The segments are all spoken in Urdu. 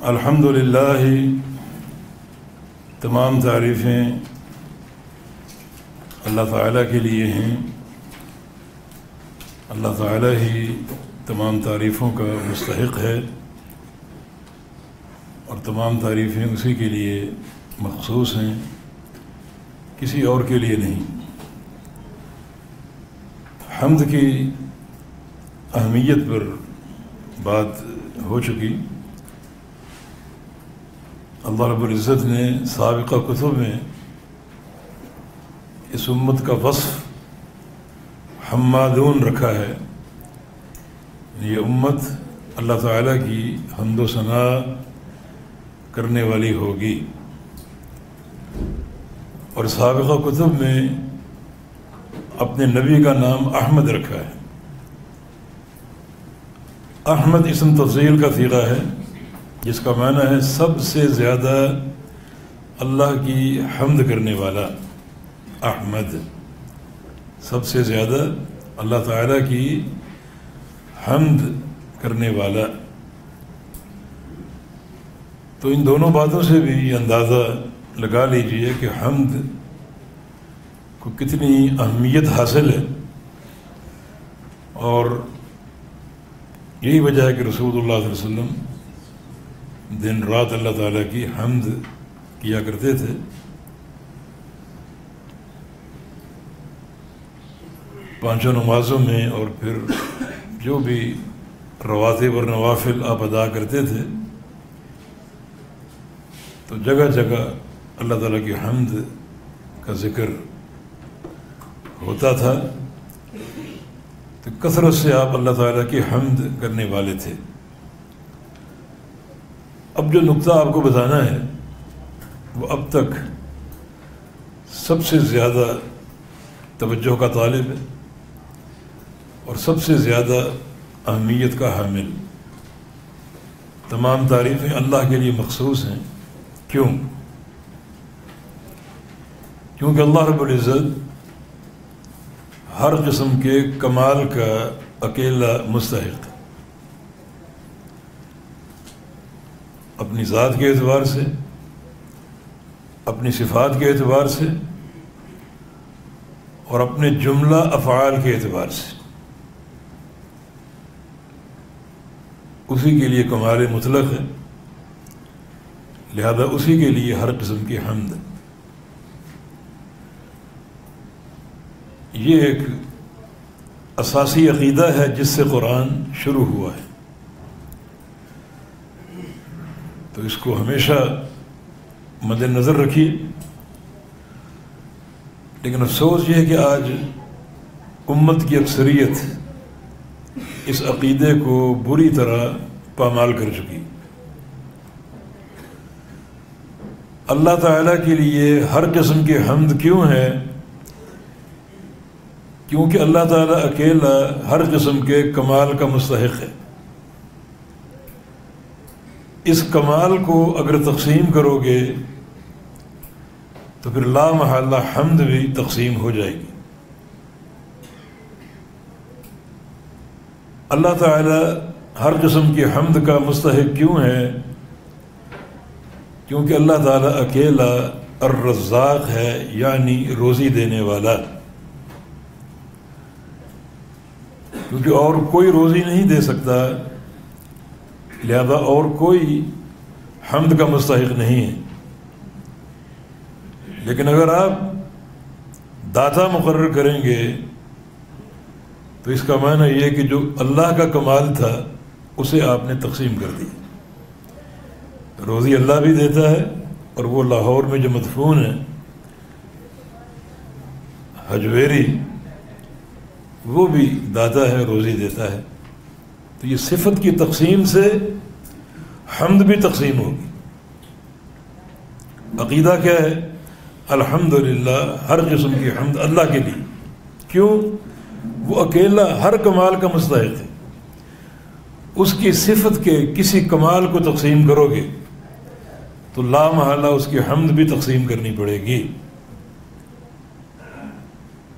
الحمدللہ تمام تعریفیں اللہ تعالیٰ کے لیے ہیں۔ اللہ تعالیٰ ہی تمام تعریفوں کا مستحق ہے اور تمام تعریفیں اسی کے لیے مخصوص ہیں، کسی اور کے لیے نہیں۔ حمد کی اہمیت پر بات ہو چکی۔ اللہ رب العزت نے سابقہ کتب میں اس امت کا وصف حمادون رکھا ہے۔ یہ امت اللہ تعالیٰ کی حمد و ثنا کرنے والی ہوگی، اور سابقہ کتب میں اپنے نبی کا نام احمد رکھا ہے۔ احمد اسم تفضیل کا صیغہ ہے، جس کا معنی ہے سب سے زیادہ اللہ کی حمد کرنے والا۔ احمد سب سے زیادہ اللہ تعالیٰ کی حمد کرنے والا۔ تو ان دونوں باتوں سے بھی یہ اندازہ لگا لیجئے کہ حمد کو کتنی اہمیت حاصل ہے، اور یہی وجہ ہے کہ رسول اللہ صلی اللہ علیہ وسلم دن رات اللہ تعالیٰ کی حمد کیا کرتے تھے۔ پانچوں نمازوں میں اور پھر جو بھی رواتب اور نوافل آپ ادا کرتے تھے، تو جگہ جگہ اللہ تعالیٰ کی حمد کا ذکر ہوتا تھا، تو کثرت سے آپ اللہ تعالیٰ کی حمد کرنے والے تھے۔ اب جو نقطہ آپ کو بتانا ہے وہ اب تک سب سے زیادہ توجہ کا طالب ہے اور سب سے زیادہ اہمیت کا حامل۔ تمام تعریفیں اللہ کے لیے مخصوص ہیں۔ کیوں؟ کیونکہ اللہ رب العزت ہر قسم کے کمال کا اکیلا مستحق ہے، اپنی ذات کے اعتبار سے، اپنی صفات کے اعتبار سے، اور اپنے جملہ افعال کے اعتبار سے۔ اسی کے لیے کمال مطلق ہے، لہذا اسی کے لیے ہر قسم کی حمد۔ یہ ایک اساسی عقیدہ ہے جس سے قرآن شروع ہوا ہے، تو اس کو ہمیشہ مد نظر رکھیے۔ لیکن افسوس یہ ہے کہ آج امت کی اکثریت اس عقیدے کو بری طرح پامال کر چکی۔ اللہ تعالیٰ کے لیے ہر قسم کی حمد کیوں ہے؟ کیونکہ اللہ تعالیٰ اکیلا ہر قسم کے کمال کا مستحق ہے۔ اس کمال کو اگر تقسیم کرو گے تو پھر لا محالہ حمد بھی تقسیم ہو جائے گی۔ اللہ تعالیٰ ہر قسم کی حمد کا مستحق کیوں ہے؟ کیونکہ اللہ تعالیٰ اکیلا الرزاق ہے، یعنی روزی دینے والا۔ کیونکہ اور کوئی روزی نہیں دے سکتا، لہذا اور کوئی حمد کا مستحق نہیں ہے۔ لیکن اگر آپ داتا مقرر کریں گے تو اس کا معنی یہ ہے کہ جو اللہ کا کمال تھا اسے آپ نے تقسیم کر دیا۔ روزی اللہ بھی دیتا ہے، اور وہ لاہور میں جو مدفون ہے حجویری، وہ بھی داتا ہے، روزی دیتا ہے۔ تو یہ صفت کی تقسیم سے حمد بھی تقسیم ہوگی۔ عقیدہ کیا ہے؟ الحمدللہ، ہر قسم کی حمد اللہ کے لیے۔ کیوں؟ وہ اکیلا ہر کمال کا مستحق ہے۔ اس کی صفت کے کسی کمال کو تقسیم کرو گے تو لا محالہ اس کی حمد بھی تقسیم کرنی پڑے گی۔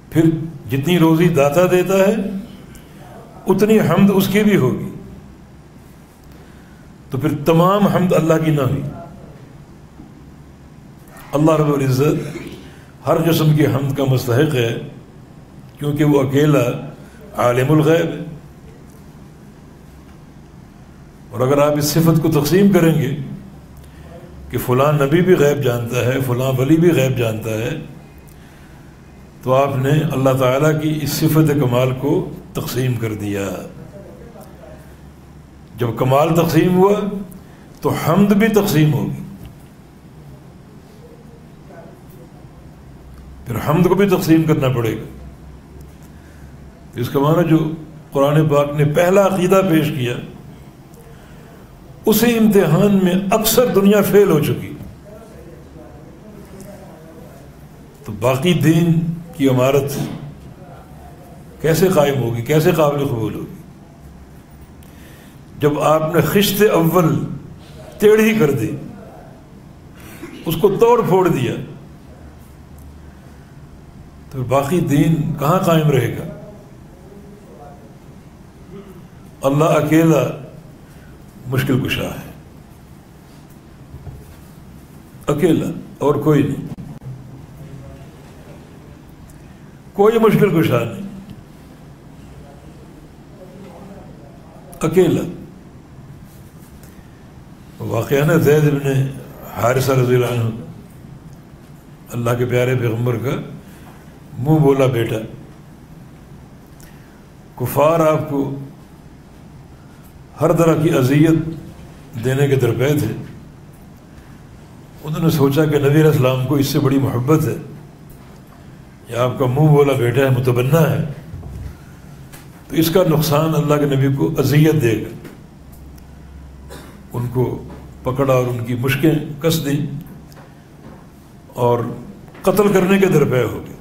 پھر جتنی روزی داتا دیتا ہے اتنی حمد اس کی بھی ہوگی۔ تو پھر تمام حمد اللہ کی نہ ہوئی. اللہ رب العزت ہر قسم کی حمد کا مستحق ہے کیونکہ وہ اکیلا عالم الغیب ہے. اور اگر آپ اس صفت کو تقسیم کریں گے کہ فلاں نبی بھی غیب جانتا ہے، فلاں ولی بھی غیب جانتا ہے، تو آپ نے اللہ تعالیٰ کی اس صفت کمال کو تقسیم کر دیا. جب کمال تقسیم ہوا تو حمد بھی تقسیم ہوگی، پھر حمد کو بھی تقسیم کرنا پڑے گا. اس کا معنی جو قرآن پاک نے پہلا عقیدہ پیش کیا اسی امتحان میں اکثر دنیا فیل ہو چکی، تو باقی دین کی عمارت کیسے قائم ہوگی، کیسے قابل قبول ہوگی؟ جب آپ نے خشت اول ٹیڑھی کر دی، اس کو توڑ پھوڑ دیا، تو باقی دین کہاں قائم رہے گا؟ اللہ اکیلا مشکل کشا ہے، اکیلا، اور کوئی نہیں، کوئی مشکل کشا نہیں، اکیلا. واقعہ نا زید بن حارثہ رضی اللہ عنہ، اللہ کے پیارے پیغمبر کا منہ بولا بیٹا. کفار آپ کو ہر طرح کی اذیت دینے کے درپے تھے. انہوں نے سوچا کہ نبی علیہ السلام کو اس سے بڑی محبت ہے، یہ آپ کا منہ بولا بیٹا ہے، متبنہ ہے، تو اس کا نقصان اللہ کے نبی کو اذیت دے گا. ان کو پکڑا اور ان کی مشکیں کس دیں اور قتل کرنے کے درپے ہو گئے.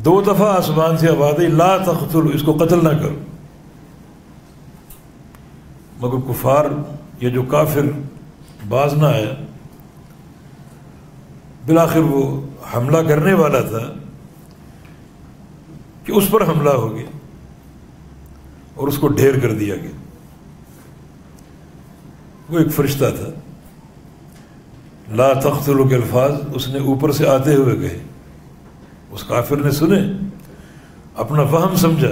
دو دفعہ آسمان سے آواز آئی لا تقتلوا، اس کو قتل نہ کرو. مگر کفار، یہ جو کافر باز نہ آیا، بالآخر وہ حملہ کرنے والا تھا کہ اس پر حملہ ہو گیا اور اس کو ڈھیر کر دیا گیا. وہ ایک فرشتہ تھا، لا تقتلوا کے الفاظ اس نے اوپر سے آتے ہوئے کہے. اس کافر نے سنے، اپنا فہم سمجھا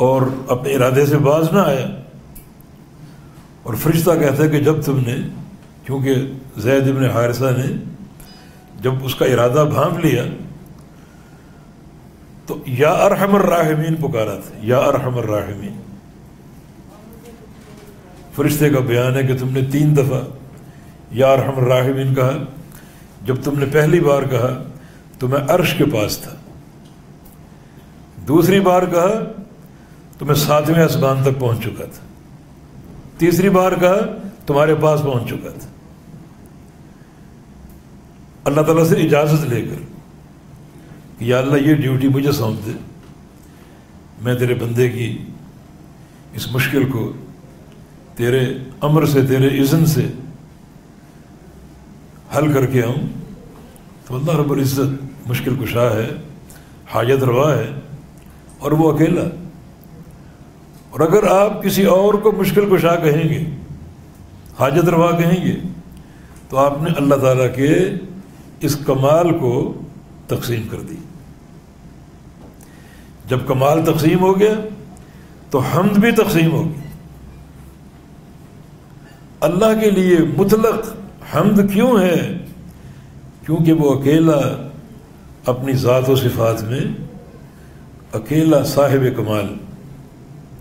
اور اپنے ارادے سے باز نہ آیا. اور فرشتہ کہتا ہے کہ جب تم نے، کیونکہ زید بن حارثہ نے جب اس کا ارادہ بھانپ لیا تو یا ارحم الراحمین پکارا تھا، یا ارحم الراحمین. فرشتے کا بیان ہے کہ تم نے 3 دفعہ یا ارحم الراحمین کہا. جب تم نے پہلی بار کہا تو میں عرش کے پاس تھا، دوسری بار کہا تو میں 7ویں آسمان تک پہنچ چکا تھا، تیسری بار کہا تمہارے پاس پہنچ چکا تھا. اللہ تعالیٰ سے اجازت لے کر کہ یا اللہ یہ ڈیوٹی مجھے سونپ دے، میں تیرے بندے کی اس مشکل کو تیرے امر سے، تیرے اذن سے حل کر کے آؤں. تو اللہ رب العزت مشکل کشا ہے، حاجت روا ہے، اور وہ اکیلا. اور اگر آپ کسی اور کو مشکل کشا کہیں گے، حاجت روا کہیں گے، تو آپ نے اللہ تعالیٰ کے اس کمال کو تقسیم کر دی. جب کمال تقسیم ہو گیا تو حمد بھی تقسیم ہوگی. اللہ کے لیے مطلق حمد کیوں ہے؟ کیونکہ وہ اکیلا اپنی ذات و صفات میں اکیلا صاحب کمال،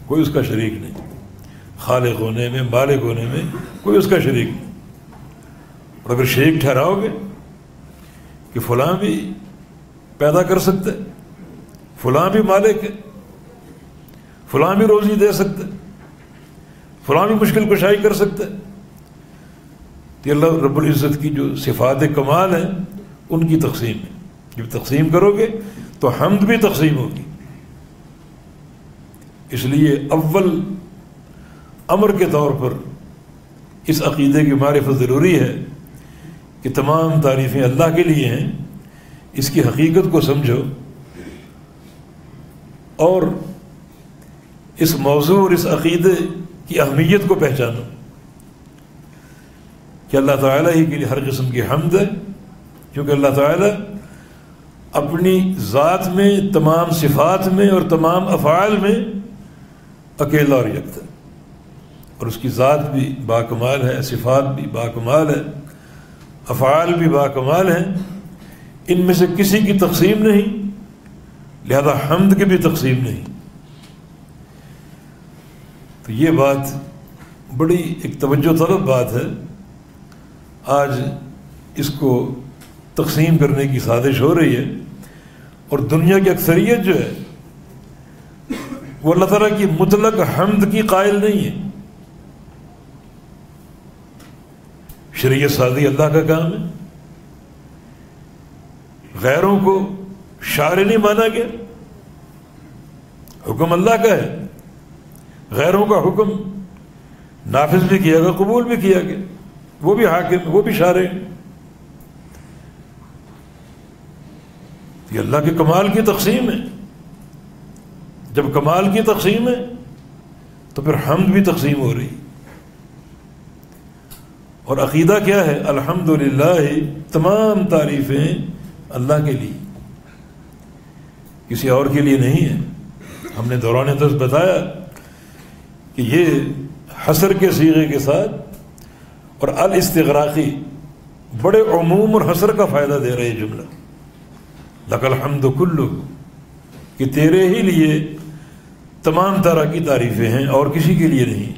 کوئی اس کا شریک نہیں. خالق ہونے میں، مالک ہونے میں کوئی اس کا شریک نہیں. اور اگر شریک ٹھہراؤ گے کہ فلاں بھی پیدا کر سکتا ہے، فلاں بھی مالک ہے، فلاں بھی روزی دے سکتا ہے، فلاں بھی مشکل کشائی کر سکتا ہے، تو اللہ رب العزت کی جو صفات کمال ہیں ان کی تقسیم ہے. جب تقسیم کرو گے تو حمد بھی تقسیم ہوگی. اس لیے اول امر کے طور پر اس عقیدے کی معرفت ضروری ہے کہ تمام تعریفیں اللہ کے لیے ہیں. اس کی حقیقت کو سمجھو اور اس موضوع اور اس عقیدے کی اہمیت کو پہچانو کہ اللہ تعالیٰ ہی کے لیے ہر قسم کی حمد ہے، کیونکہ اللہ تعالیٰ اپنی ذات میں، تمام صفات میں اور تمام افعال میں اکیلا اور یکتا ہے، اور اس کی ذات بھی باکمال ہے، صفات بھی باکمال ہے، افعال بھی باکمال ہیں، ان میں سے کسی کی تقسیم نہیں، لہذا حمد کی بھی تقسیم نہیں۔ تو یہ بات بڑی ایک توجہ طلب بات ہے، آج اس کو تقسیم کرنے کی سازش ہو رہی ہے، اور دنیا کی اکثریت جو ہے وہ اللہ تعالیٰ کی مطلق حمد کی قائل نہیں ہے۔ شریعت سازی اللہ کا کام ہے، غیروں کو شارع نہیں مانا گیا، حکم اللہ کا ہے، غیروں کا حکم نافذ بھی کیا گیا، قبول بھی کیا گیا، وہ بھی حاکم، وہ بھی شارع۔ یہ اللہ کے کمال کی تقسیم ہے، جب کمال کی تقسیم ہے تو پھر حمد بھی تقسیم ہو رہی۔ اور عقیدہ کیا ہے؟ الحمدللہ، تمام تعریفیں اللہ کے لیے، کسی اور کے لیے نہیں ہے۔ ہم نے دوران درس بتایا کہ یہ حصر کے صیغے کے ساتھ اور الاستغراقی بڑے عموم اور حصر کا فائدہ دے رہے جملہ، لک الحمد کلہ، کہ تیرے ہی لیے تمام طرح کی تعریفیں ہیں اور کسی کے لیے نہیں،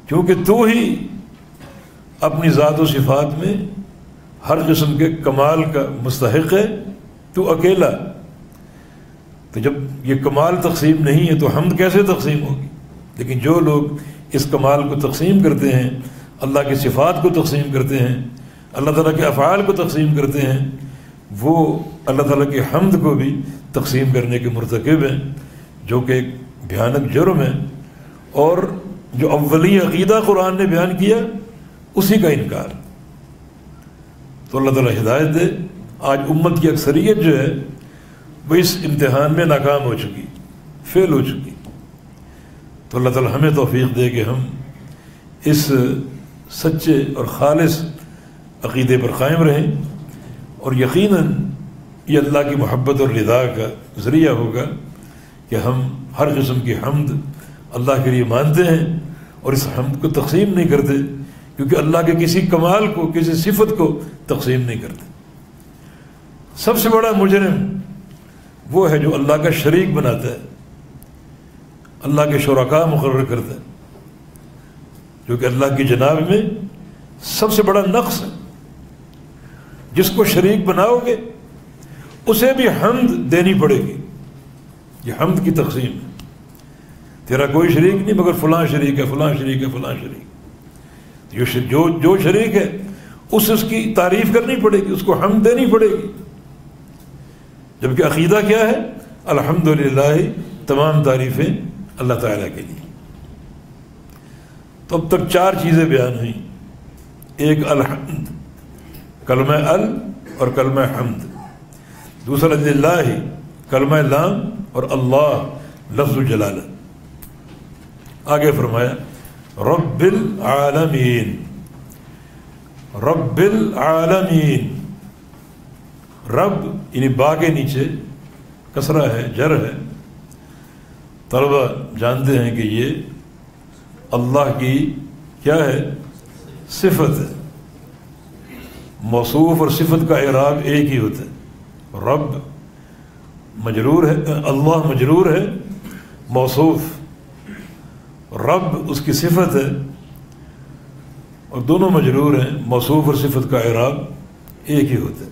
کیونکہ تو ہی اپنی ذات و صفات میں ہر قسم کے کمال کا مستحق ہے، تو اکیلا۔ تو جب یہ کمال تقسیم نہیں ہے تو حمد کیسے تقسیم ہوگی؟ لیکن جو لوگ اس کمال کو تقسیم کرتے ہیں، اللہ کی صفات کو تقسیم کرتے ہیں، اللہ تعالیٰ کے افعال کو تقسیم کرتے ہیں، وہ اللہ تعالیٰ کی حمد کو بھی تقسیم کرنے کے مرتکب ہیں، جو کہ ایک بھیانک جرم ہے، اور جو اولی عقیدہ قرآن نے بیان کیا اسی کا انکار۔ تو اللہ تعالیٰ ہدایت دے۔ آج امت کی اکثریت جو ہے وہ اس امتحان میں ناکام ہو چکی، فیل ہو چکی۔ تو اللہ تعالیٰ ہمیں توفیق دے کہ ہم اس سچے اور خالص عقیدے پر قائم رہیں، اور یقیناً یہ اللہ کی محبت اور رضا کا ذریعہ ہوگا کہ ہم ہر قسم کی حمد اللہ کے لیے مانتے ہیں، اور اس حمد کو تقسیم نہیں کرتے، کیونکہ اللہ کے کسی کمال کو، کسی صفت کو تقسیم نہیں کرتے۔ سب سے بڑا مجرم وہ ہے جو اللہ کا شریک بناتا ہے، اللہ کے شرکاء مقرر کرتا ہے، جو کہ اللہ کی جناب میں سب سے بڑا نقص ہے۔ جس کو شریک بناؤ گے اسے بھی حمد دینی پڑے گی، یہ حمد کی تقسیم ہے۔ تیرا کوئی شریک نہیں مگر فلاں شریک ہے، فلاں شریک ہے، فلاں شریک۔ جو شریک ہے اس کی تعریف کرنی پڑے گی، اس کو حمد دینی پڑے گی۔ جبکہ عقیدہ کیا ہے؟ الحمدللہ، تمام تعریفیں اللہ تعالیٰ کے لیے۔ تو اب تک 4 چیزیں بیان ہوئیں، ایک الحمد، کلمہ ال اور کلمہ حمد، دوسرا للہ، کلمہ لام اور اللہ لفظ الجلالہ۔ آگے فرمایا رب العالمین، رب العالمین، رب یعنی با کے نیچے کسرہ ہے، جر ہے۔ طلبہ جانتے ہیں کہ یہ اللہ کی کیا ہے؟ صفت ہے۔ موصوف اور صفت کا اعراب ایک ہی ہوتا ہے۔ رب مجرور ہے، اللہ مجرور ہے، موصوف رب اس کی صفت ہے، اور دونوں مجرور ہیں، موصوف اور صفت کا اعراب ایک ہی ہوتا ہے۔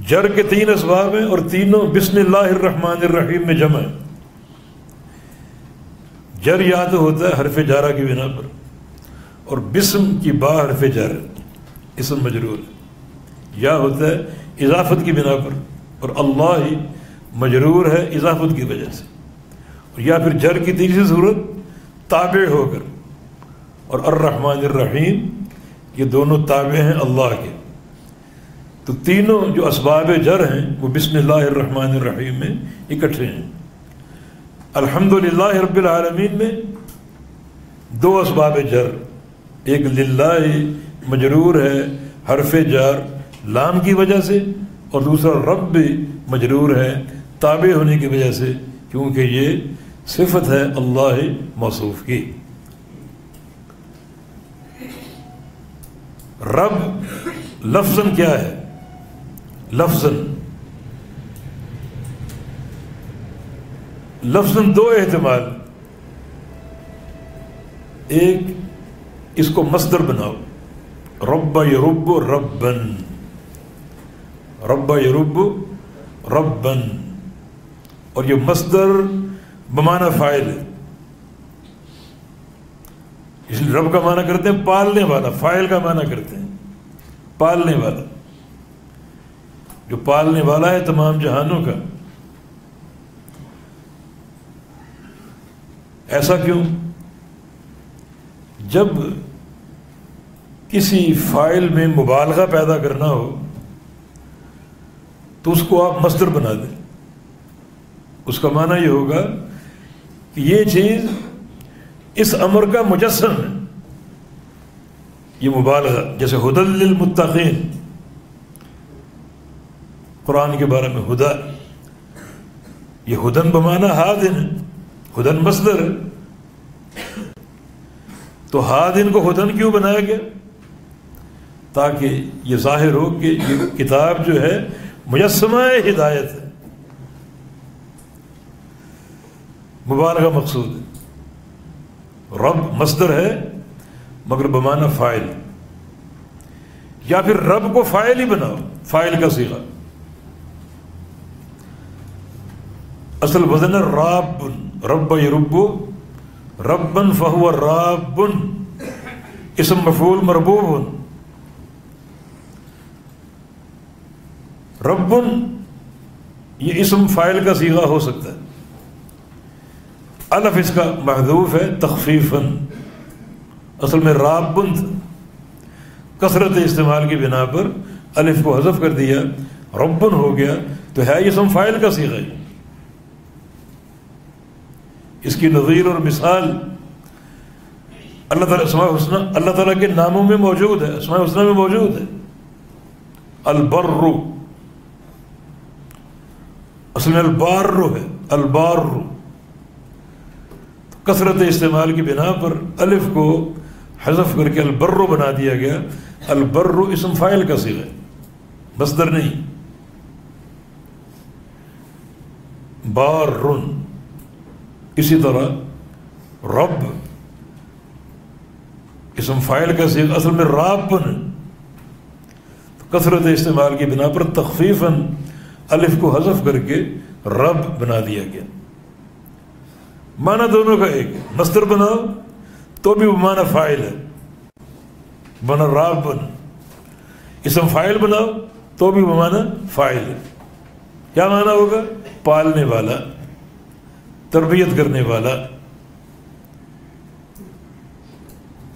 جر کے 3 اسباب ہیں اور تینوں بسم اللہ الرحمن الرحیم میں جمع ہے۔ جر یا تو ہوتا ہے حرف جارہ کی بنا پر، اور بسم کی با حرف جر، اسم مجرور ہے، یا ہوتا ہے اضافت کی بنا پر، اور اللہ ہی مجرور ہے اضافت کی وجہ سے، اور یا پھر جر کی تیسری صورت تابع ہو کر، اور الرحمن الرحیم یہ دونوں تابع ہیں اللہ کے۔ تو تینوں جو اسباب جر ہیں وہ بسم اللہ الرحمن الرحیم میں اکٹھے ہیں۔ الحمدللہ رب العالمین میں دو اسباب جر، ایک للہ مجرور ہے حرف جار لام کی وجہ سے، اور دوسرا رب مجرور ہے تابع ہونے کی وجہ سے، کیونکہ یہ صفت ہے اللہ موصوف کی۔ رب لفظاً کیا ہے؟ لفظاً دو احتمال، ایک اس کو مصدر بناؤ، رب یرب ربن، رب یرب ربن، اور یہ مصدر بمعنی فاعل ہے، اس لیے رب کا معنی کرتے ہیں پالنے والا، فاعل کا معنی کرتے ہیں پالنے والا، جو پالنے والا ہے تمام جہانوں کا۔ ایسا کیوں؟ جب کسی فاعل میں مبالغہ پیدا کرنا ہو تو اس کو آپ مصدر بنا دیں، اس کا معنی یہ ہوگا کہ یہ چیز اس امر کا مجسم ہے، یہ مبالغہ، جیسے ہدی للمتقین، قرآن کے بارے میں ہدا، یہ ہدن بمعنی ہادن ہے، ہدن مصدر ہے، تو ہادن کو ہدن کیوں بنایا گیا؟ تاکہ یہ ظاہر ہو کہ یہ کتاب جو ہے مجسمہ ہدایت ہے، مبالغہ مقصود ہے۔ رب مصدر ہے مگر بمعنی فاعل، یا پھر رب کو فاعل ہی بناؤ، فاعل کا صیغہ، اصل وزن ہے راب، رب یرب ربن فہو راب، اسم مفعول مربوب، رب یہ اسم فاعل کا صیغہ ہو سکتا ہے، الف اس کا محذوف ہے تخفیفاً، اصل میں رابن تھا، کثرت استعمال کی بنا پر الف کو حذف کر دیا، ربن ہو گیا، تو ہے یہ اسم فاعل کا صیغہ ہے۔ اس کی نظیر اور مثال اللہ تعالیٰ اسماء الحسنہ، اللہ تعالیٰ کے ناموں میں موجود ہے، اسماء الحسنہ میں موجود ہے۔ البر اصل میں البار ہے، البار، کثرت استعمال کی بنا پر الف کو حذف کر کے البر بنا دیا گیا۔ البر اسم فاعل کا صیغہ ہے، مصدر نہیں۔ بار، اسی طرح رب اسم فاعل کا صیغہ، اصل میں رابن، کثرت استعمال کی بنا پر تخفیفاً الف کو حذف کر کے رب بنا دیا گیا۔ معنی دونوں کا ایک ہے، مصدر بناؤ تو بھی وہ معنی فاعل ہے، بنا رابن، اسم فاعل بناؤ تو بھی وہ معنی فاعل ہے۔ کیا معنی ہوگا؟ پالنے والا، تربیت کرنے والا،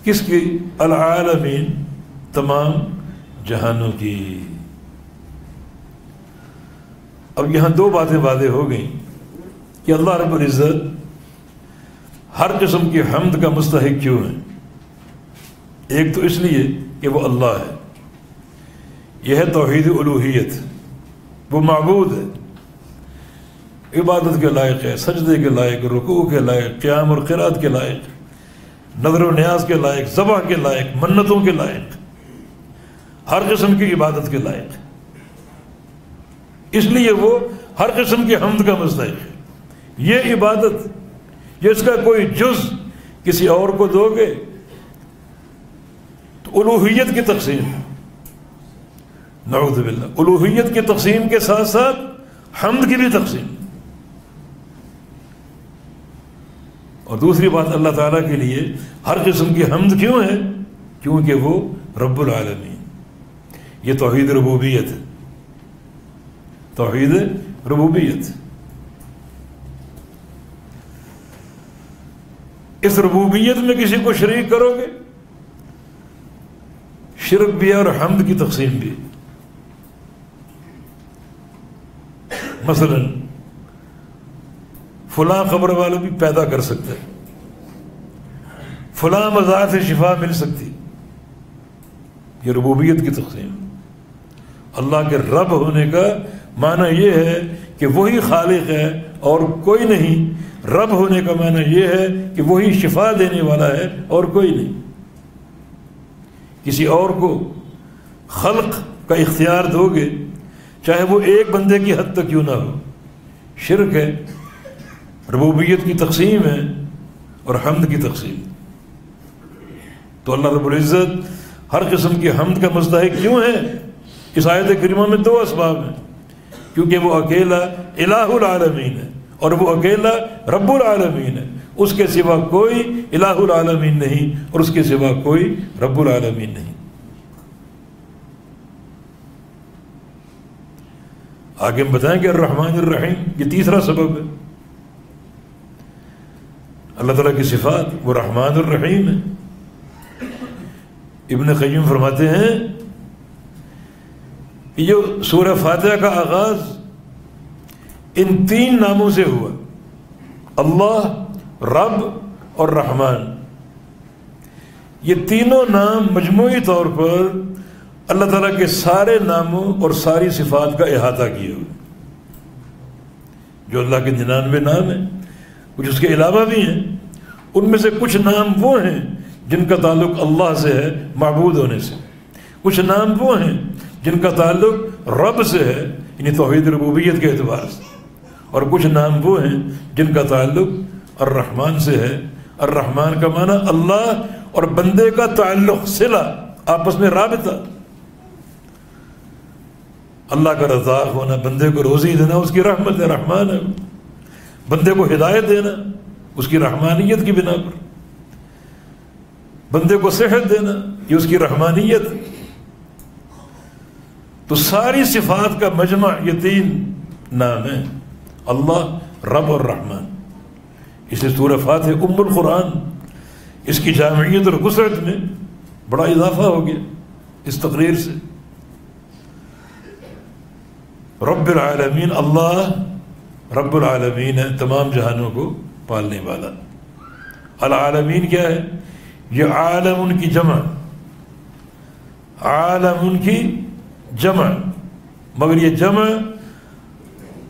کس کی؟ العالمین، تمام جہانوں کی۔ اب یہاں دو باتیں واضح ہو گئیں کہ اللہ رب العزت ہر قسم کی حمد کا مستحق کیوں ہے۔ ایک تو اس لیے کہ وہ اللہ ہے، یہ ہے توحید الوہیت، وہ معبود ہے، عبادت کے لائق ہے، سجدے کے لائق، رکوع کے لائق، قیام اور قرات کے لائق، نظر و نیاز کے لائق، ذبح کے لائق، منتوں کے لائق، ہر قسم کی عبادت کے لائق، اس لیے وہ ہر قسم کی حمد کا مستحق ہے۔ یہ عبادت، یہ اس کا کوئی جز کسی اور کو دو گے تو الوہیت کی تقسیم، نعوذ باللہ، الوہیت کی تقسیم کے ساتھ ساتھ حمد کی بھی تقسیم۔ اور دوسری بات، اللہ تعالیٰ کے لیے ہر قسم کی حمد کیوں ہے؟ کیونکہ وہ رب العالمین، یہ توحید ربوبیت ہے، توحید ربوبیت۔ اس ربوبیت میں کسی کو شریک کرو گے، شرک بھی ہے اور حمد کی تقسیم بھی۔ مثلا فلاں قبر والا بھی پیدا کر سکتا ہے، فلاں مزار سے شفا مل سکتی. یہ ربوبیت کی تقسیم. اللہ کے رب ہونے کا معنی یہ ہے کہ وہی خالق ہے اور کوئی نہیں. رب ہونے کا معنی یہ ہے کہ وہی شفا دینے والا ہے اور کوئی نہیں. کسی اور کو خلق کا اختیار دو گے چاہے وہ ایک بندے کی حد تک کیوں نہ ہو، شرک ہے. ربوبیت کی تقسیم ہے اور حمد کی تقسیم. تو اللہ رب العزت ہر قسم کی حمد کا مستحق کیوں ہے؟ اس آیت کریمہ میں دو اسباب ہیں. کیونکہ وہ اکیلا الہ العالمین ہے اور وہ اکیلا رب العالمین ہے. اس کے سوا کوئی الہ العالمین نہیں اور اس کے سوا کوئی رب العالمین نہیں. آگے ہم بتائیں کہ الرحمن الرحیم یہ تیسرا سبب ہے. اللہ تعالیٰ کی صفات وہ رحمان الرحیم ہے. ابن قیم فرماتے ہیں کہ جو سورہ فاتحہ کا آغاز ان تین ناموں سے ہوا، اللہ، رب اور رحمان. یہ تینوں نام مجموعی طور پر اللہ تعالیٰ کے سارے ناموں اور ساری صفات کا احاطہ کیے ہوئے. جو اللہ کے 99 نام ہیں، کچھ اس کے علاوہ بھی ہیں. ان میں سے کچھ نام وہ ہیں جن کا تعلق اللہ سے ہے معبود ہونے سے، کچھ نام وہ ہیں جن کا تعلق رب سے ہے یعنی توحید ربوبیت کے اعتبار سے، اور کچھ نام وہ ہیں جن کا تعلق الرحمن سے ہے. الرحمن کا معنی اللہ اور بندے کا تعلق، صلہ، آپس میں رابطہ. اللہ کا رزاق ہونا، بندے کو روزی دینا اس کی رحمت ہے، رحمان ہے. بندے کو ہدایت دینا اس کی رحمانیت کی بنا پر. بندے کو صحت دینا یہ اس کی رحمانیت. تو ساری صفات کا مجمع یہ تین نام ہیں، اللہ، رب اور رحمان. اس لیے سورہ فاتحہ ام القرآن، اس کی جامعیت اور وسعت میں بڑا اضافہ ہو گیا اس تقریر سے. رب العالمین، اللہ رب العالمین ہے، تمام جہانوں کو پالنے والا. العالمین کیا ہے؟ یہ عالم ان کی جمع، عالم ان کی جمع، مگر یہ جمع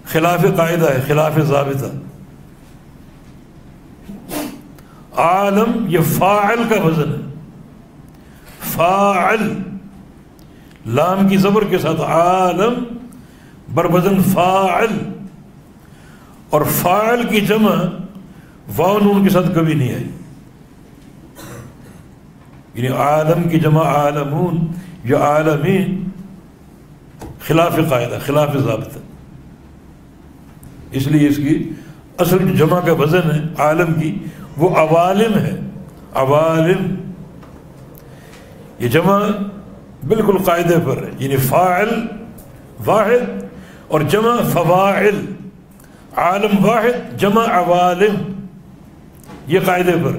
خلاف قاعدہ ہے، خلاف ضابطہ. عالم یہ فاعل کا وزن ہے، فاعل لام کی زبر کے ساتھ، عالم بر وزن فاعل. اور فاعل کی جمع واو نون کے ساتھ کبھی نہیں آئی. یعنی عالم کی جمع عالمون، یہ عالمین خلاف قاعدہ، خلاف ضابطہ. اس لیے اس کی اصل جمع کا وزن ہے عالم کی وہ عوالم ہے، عوالم. یہ جمع بالکل قاعدے پر ہے، یعنی فاعل واحد اور جمع فواعل. عالم واحد جمع عوالم، یہ قاعدے پر.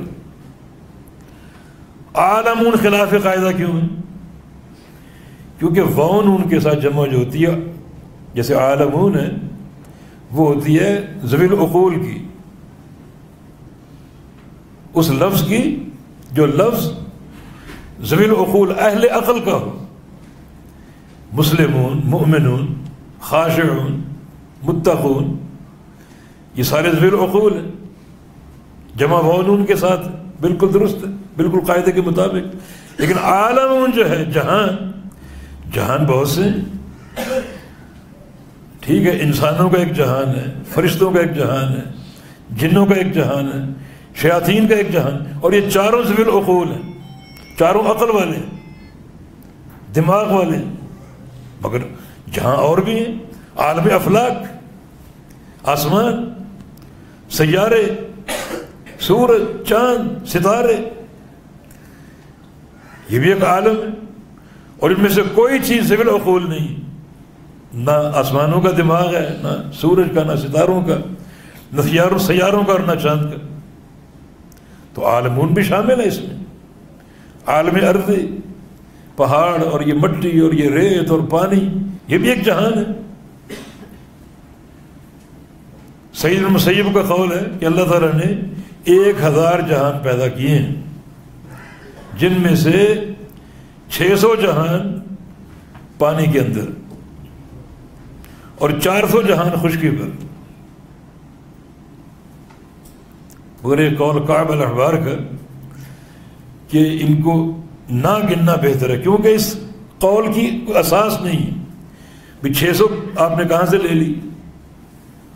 عالمون خلاف قاعدہ کیوں ہے؟ کیونکہ واو نون کے ساتھ جمع جو ہوتی ہے جیسے عالمون ہے وہ ہوتی ہے ذوی العقول کی، اس لفظ کی جو لفظ ذوی العقول اہل عقل کا ہو. مسلمون، مؤمنون، خاشعون، متقون، یہ سارے ذوی العقول ہیں. جمع واو نون کے ساتھ بالکل درست ہے، بالکل قاعدے کے مطابق. لیکن عالمون جو ہے جہان، جہان بہت سے ٹھیک ہے، انسانوں کا ایک جہان ہے، فرشتوں کا ایک جہان ہے، جنوں کا ایک جہان ہے، شیاطین کا ایک جہان، اور یہ چاروں ذوی العقول ہیں، چاروں عقل والے ہیں، دماغ والے ہیں. مگر جہاں اور بھی ہیں، عالم افلاک، آسمان، سیارے، سورج، چاند، ستارے، یہ بھی ایک عالم ہے. اور ان میں سے کوئی چیز ذوی العقول نہیں، نہ آسمانوں کا دماغ ہے، نہ سورج کا، نہ ستاروں کا، نہ سیاروں کا اور نہ چاند کا. تو عالمون بھی شامل ہے اس میں. عالم ارضی، پہاڑ اور یہ مٹی اور یہ ریت اور پانی، یہ بھی ایک جہان ہے. سعید بن مسیب کا قول ہے کہ اللہ تعالیٰ نے 1000 جہان پیدا کیے ہیں، جن میں سے 600 جہان پانی کے اندر اور 400 جہان خشکی پر۔ مگر ایک قول کعب الاحبار کا کہ ان کو نہ گننا بہتر ہے، کیونکہ اس قول کی کوئی اساس نہیں بھی 600 آپ نے کہاں سے لے لی،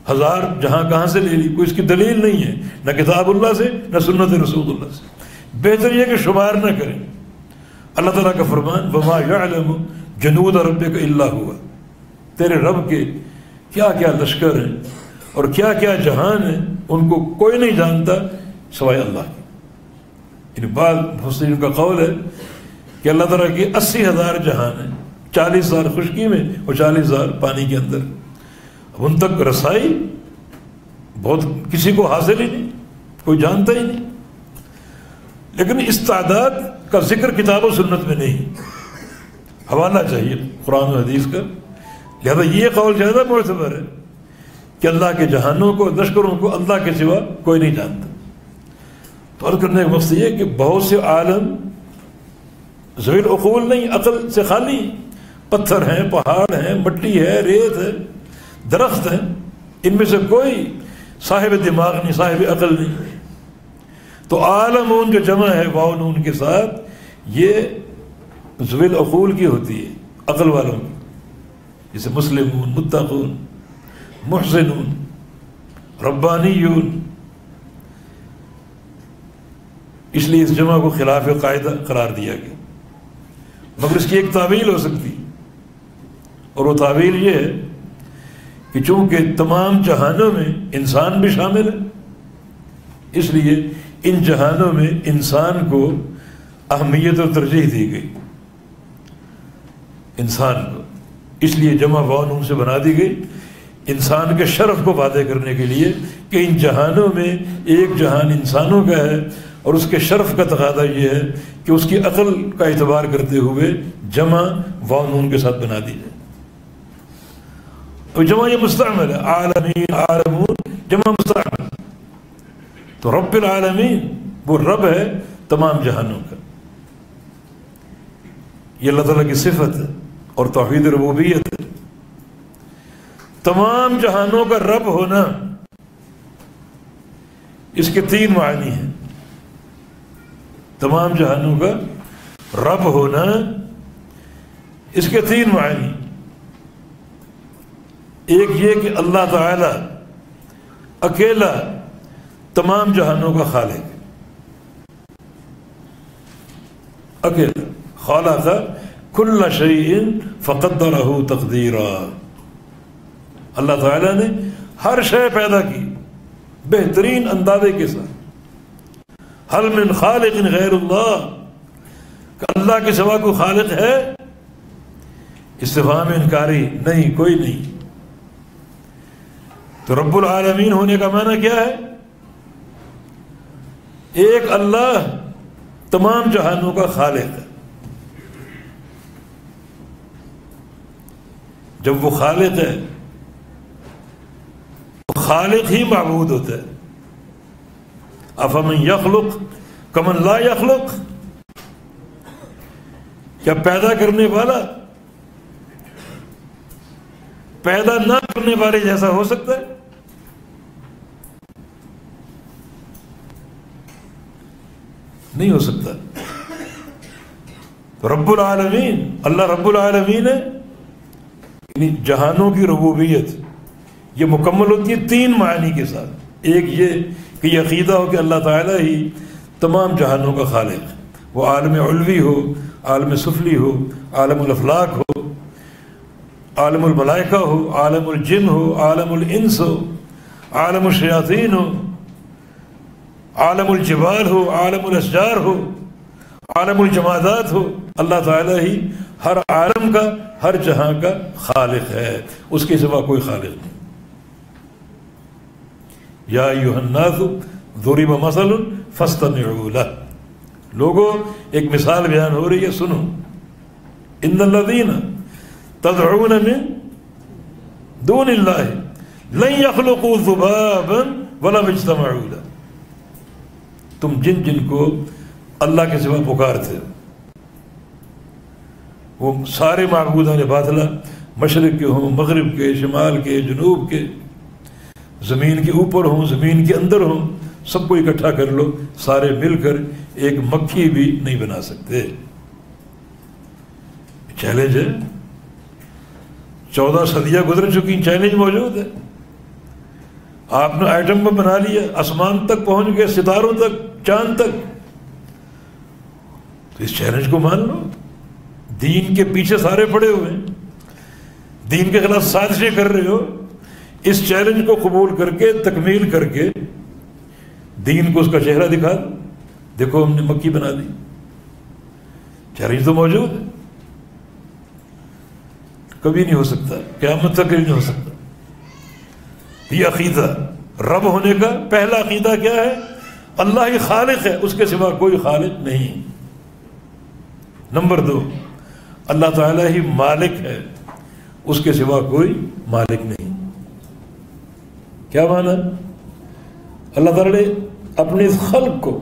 1000 جہاں کہاں سے لے لی، کوئی اس کی دلیل نہیں ہے، نہ کتاب اللہ سے نہ سنت رسول اللہ سے۔ بہتر یہ کہ شمار نہ کریں۔ اللہ تعالیٰ کا فرمان وما یعلم جنود ربک الا ہوا، تیرے رب کے کیا کیا لشکر ہیں اور کیا کیا جہان ہیں ان کو کوئی نہیں جانتا سوائے اللہ کے۔ ان بعض مفسرین کا قول ہے کہ اللہ تعالیٰ کی 80,000 جہان ہیں، 40,000 خشکی میں اور 40,000 پانی کے اندر۔ ان تک رسائی بہت کسی کو حاصل ہی نہیں، کوئی جانتا ہی نہیں، لیکن اس تعداد کا ذکر کتاب و سنت میں نہیں، حوالہ چاہیے قرآن و حدیث کا۔ لہذا یہ قول زیادہ معتبر ہے کہ اللہ کے جہانوں کو، لشکروں کو اللہ کے سوا کوئی نہیں جانتا۔ تو عرض کرنے کا مقصد یہ کہ بہت سے عالم ذوی العقول نہیں، عقل سے خالی، پتھر ہیں، پہاڑ ہیں، مٹی ہے، ریت ہے، درخت ہیں، ان میں سے کوئی صاحب دماغ نہیں، صاحب عقل نہیں۔ تو عالمون جو جمع ہے واو نون کے ساتھ، یہ ذوی العقول کی ہوتی ہے، عقل والوں کی، جیسے مسلمون، متقون، محسنون، ربانیون۔ اس لیے اس جمع کو خلاف قاعدہ قرار دیا گیا، مگر اس کی ایک تعویل ہو سکتی، اور وہ تعویل یہ ہے کہ چونکہ تمام جہانوں میں انسان بھی شامل ہے، اس لیے ان جہانوں میں انسان کو اہمیت اور ترجیح دی گئی، انسان کو، اس لیے جمع واو نون سے بنا دی گئی، انسان کے شرف کو واضح کرنے کے لیے کہ ان جہانوں میں ایک جہان انسانوں کا ہے، اور اس کے شرف کا تقاضا یہ ہے کہ اس کی عقل کا اعتبار کرتے ہوئے جمع واو نون کے ساتھ بنا دی جائے۔ تو جمع یہ مستعمل ہے، عالمین، عالمون، جمع مستعمل۔ تو رب العالمین وہ رب ہے تمام جہانوں کا، یہ اللہ تعالیٰ کی صفت ہے اور توحید ربوبیت ہے۔ تمام جہانوں کا رب ہونا، اس کے 3 معنی ہیں۔ تمام جہانوں کا رب ہونا، اس کے 3 معنی۔ ایک یہ کہ اللہ تعالی اکیلا تمام جہانوں کا خالق، اکیلا، خالق کل شیء فقدرہ تقدیرا۔ اللہ تعالیٰ نے ہر شے پیدا کی بہترین اندازے کے ساتھ۔ حل من خالق غیر اللہ، کہ اللہ کے سوا کوئی خالق ہے؟ استفہام انکاری، نہیں، کوئی نہیں۔ تو رب العالمین ہونے کا معنی کیا ہے؟ ایک اللہ تمام جہانوں کا خالق ہے۔ جب وہ خالق ہے، تو خالق ہی معبود ہوتا ہے۔ افمن یخلق کمن لا یخلق، کیا پیدا کرنے والا پیدا نہ کرنے والے جیسا ہو سکتا ہے؟ نہیں ہو سکتا۔ رب العالمین، اللہ رب العالمین ہے، یعنی جہانوں کی ربوبیت یہ مکمل ہوتی ہے 3 معنی کے ساتھ۔ ایک یہ کہ یہ عقیدہ ہو کہ اللہ تعالیٰ ہی تمام جہانوں کا خالق ہے، وہ عالم علوی ہو، عالم سفلی ہو، عالم الافلاک ہو، عالم الملائکہ ہو، عالم الجن ہو، عالم الانس ہو، عالم الشیاطین ہو، عالم الجبال ہو، عالم الاشجار ہو، عالم الجمادات ہو۔ اللہ تعالیٰ ہی ہر عالم کا، ہر جہاں کا خالق ہے، اس کے سوا کوئی خالق نہیں۔ یا ایھا الناس ضرب مثل فاستمعوا لہ، لوگوں ایک مثال بیان ہو رہی ہے، سنو۔ ان الذین تدعون من دون اللہ لن يخلقوا ذبابا ولو اجتمعوا له. تم جن جن کو اللہ کے سوا پکارتے ہو، وہ سارے معبودان باطلہ، مشرق کے ہوں، مغرب کے، شمال کے، جنوب کے، زمین کے اوپر ہوں، زمین کے اندر ہوں، سب کو اکٹھا کر لو، سارے مل کر ایک مکھی بھی نہیں بنا سکتے. چیلنج ہے. 14 صدیاں گزر چکی، چیلنج موجود ہے. آپ نے آئٹم بم بنا لیا، آسمان تک پہنچ گئے، ستاروں تک، چاند تک. تو اس چیلنج کو مان لو. دین کے پیچھے سارے پڑے ہوئے ہیں، دین کے خلاف سازشیں کر رہے ہو، اس چیلنج کو قبول کر کے، تکمیل کر کے دین کو اس کا چہرہ دکھا دو. دیکھو ہم نے مکی بنا دی. چیلنج تو موجود ہے، کبھی نہیں ہو سکتا، قیامت تک نہیں ہو سکتا. یہ عقیدہ رب ہونے کا پہلا عقیدہ کیا ہے؟ اللہ ہی خالق ہے، اس کے سوا کوئی خالق نہیں. نمبر 2، اللہ تعالیٰ ہی مالک ہے، اس کے سوا کوئی مالک نہیں. کیا معنی؟ اللہ تعالیٰ نے اپنے اس خلق کو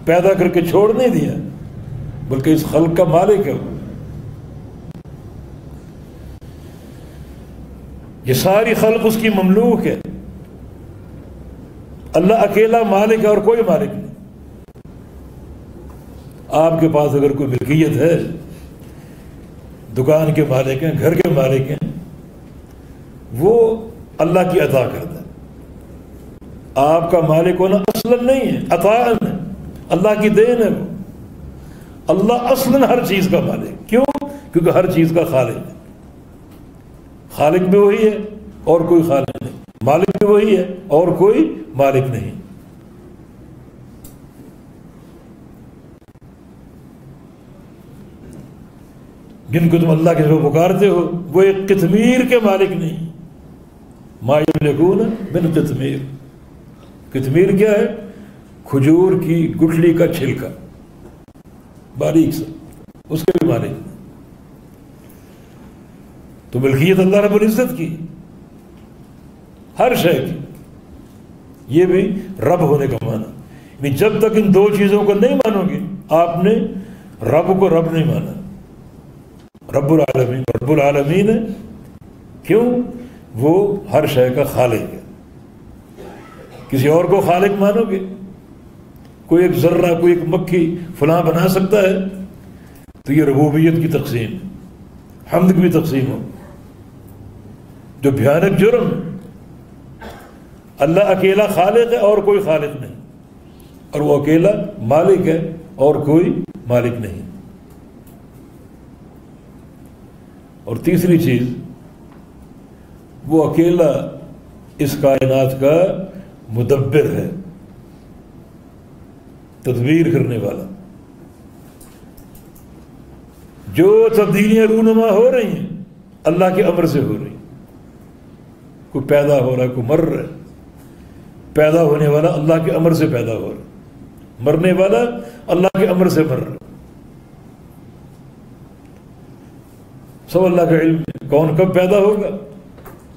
پیدا کر کے چھوڑ نہیں دیا، بلکہ اس خلق کا مالک ہے وہ. یہ ساری خلق اس کی مملوک ہے. اللہ اکیلا مالک ہے اور کوئی مالک نہیں. آپ کے پاس اگر کوئی ملکیت ہے، دکان کے مالک ہیں، گھر کے مالک ہیں، وہ اللہ کی عطا کرتا ہے. آپ کا مالک ہونا اصلاً نہیں ہے، عطاءً ہے، اللہ کی دین ہے وہ. اللہ اصلاً ہر چیز کا مالک. کیوں؟ کیونکہ ہر چیز کا خالق ہے. خالق بھی وہی ہے اور کوئی خالق نہیں، مالک بھی وہی ہے اور کوئی مالک نہیں. جن کو تم اللہ کے سوا پکارتے ہو وہ ایک قطمیر کے مالک نہیں. ما یملکون من قطمیر. قطمیر کیا ہے؟ کھجور کی گٹھلی کا چھلکا، باریک سا، اس کے بھی مالک نہیں. تو ملکیت اللہ رب العزت کی، ہر شے کی. یہ بھی رب ہونے کا معنی. یعنی جب تک ان 2 چیزوں کو نہیں مانو گے، آپ نے رب کو رب نہیں مانا. رب العالمین رب العالمین ہے. کیوں؟ وہ ہر شے کا خالق ہے. کسی اور کو خالق مانو گے، کوئی ایک ذرہ، کوئی ایک مکھی فلاں بنا سکتا ہے، تو یہ ربوبیت کی تقسیم ہے، حمد کی بھی تقسیم ہو، جو بھیانک جرم ہے. اللہ اکیلا خالق ہے اور کوئی خالق نہیں، اور وہ اکیلا مالک ہے اور کوئی مالک نہیں. اور تیسری چیز، وہ اکیلا اس کائنات کا مدبر ہے، تدبیر کرنے والا. جو تبدیلیاں رونما ہو رہی ہیں اللہ کے امر سے ہو رہی ہیں. کوئی پیدا ہو رہا ہے، کوئی مر رہا ہے. پیدا ہونے والا اللہ کے امر سے پیدا ہو رہا ہے، مرنے والا اللہ کے امر سے مر رہا ہے. سب اللہ کا علم ہے. کون کب پیدا ہوگا،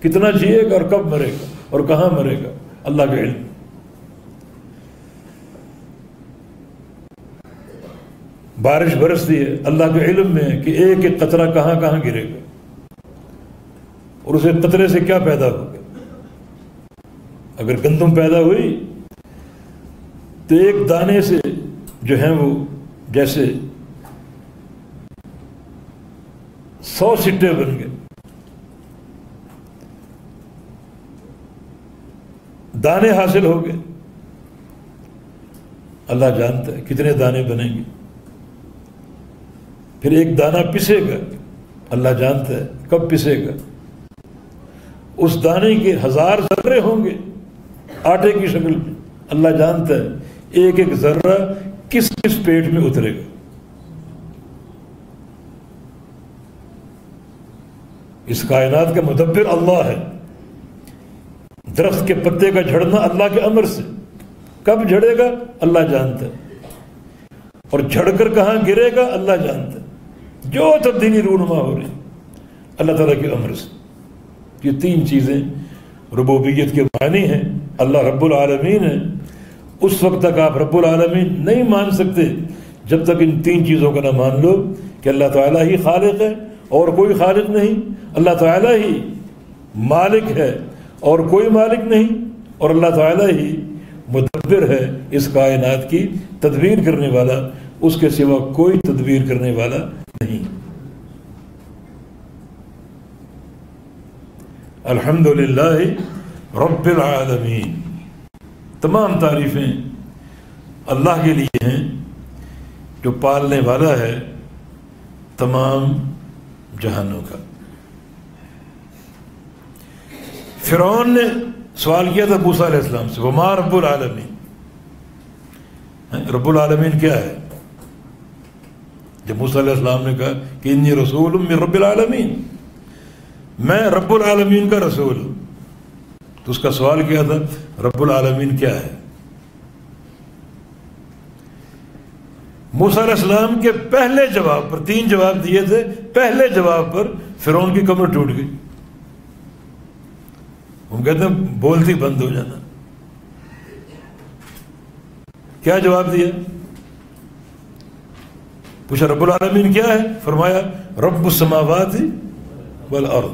کتنا جیے گا اور کب مرے گا اور کہاں مرے گا، اللہ کا علم. بارش برستی ہے، اللہ کے علم میں ہے کہ ایک ایک قطرہ کہاں کہاں گرے گا اور اسے قطرے سے کیا پیدا ہوگا. اگر گندم پیدا ہوئی تو ایک دانے سے جو ہیں وہ جیسے 100 سٹے بن گئے. دانے حاصل ہو گئے. اللہ جانتا ہے کتنے دانے بنیں گے. پھر ایک دانہ پسے گا، اللہ جانتا ہے کب پسے گا. اس دانے کے 1000 ذرے ہوں گے آٹے کی شکل میں. اللہ جانتا ہے ایک ایک ذرہ کس کس پیٹ میں اترے گا. اس کائنات کا مدبر اللہ ہے. درخت کے پتے کا جھڑنا اللہ کے امر سے، کب جھڑے گا اللہ جانتا ہے، اور جھڑ کر کہاں گرے گا اللہ جانتا ہے. جو تبدیلی رونما ہو رہی اللہ تعالیٰ کے امر سے. یہ 3 چیزیں ربوبیت کے معنی ہیں، اللہ رب العالمین ہے، اس وقت تک آپ رب العالمین نہیں مان سکتے جب تک ان تین چیزوں کا نہ مان لو کہ اللہ تعالیٰ ہی خالق ہے اور کوئی خالق نہیں، اللہ تعالیٰ ہی مالک ہے اور کوئی مالک نہیں، اور اللہ تعالیٰ ہی مدبر ہے اس کائنات کی تدبیر کرنے والا، اس کے سوا کوئی تدبیر کرنے والا نہیں۔ الحمدللہ رب العالمین، تمام تعریفیں اللہ کے لیے ہیں جو پالنے والا ہے تمام جہانوں کا۔ فرعون نے سوال کیا تھا موسیٰ علیہ السلام سے، وما رب العالمین، رب العالمین کیا ہے؟ جب موسیٰ علیہ السلام نے کہا کہ انی رسول من رب العالمین، میں رب العالمین کا رسول ہوں، تو اس کا سوال کیا تھا رب العالمین کیا ہے؟ موسیٰ علیہ السلام کے پہلے جواب پر، 3 جواب دیے تھے، پہلے جواب پر فرعون کی کمر ٹوٹ گئی۔ ہم کہتے ہیں بولتی بند ہو جانا۔ کیا جواب دیا؟ پوچھا رب العالمین کیا ہے؟ فرمایا رب السماوات والارض،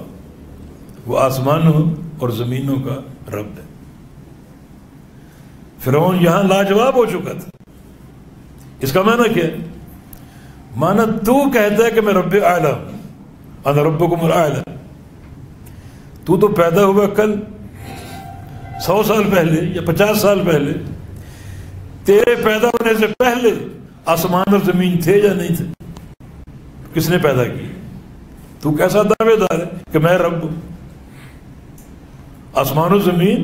وہ آسمانوں اور زمینوں کا رب ہے۔ فرعون یہاں لاجواب ہو چکا تھا۔ اس کا معنی کیا ہے؟ معنی تو کہتا ہے کہ میں رب اعلیٰ ہوں، انا ربکم الاعلیٰ، تو پیدا ہوا کل 100 سال پہلے یا 50 سال پہلے، تیرے پیدا ہونے سے پہلے آسمان اور زمین تھے یا نہیں تھے؟ کس نے پیدا کی؟ تو کیسا دعوے دار ہے کہ میں رب ہوں؟ آسمان و زمین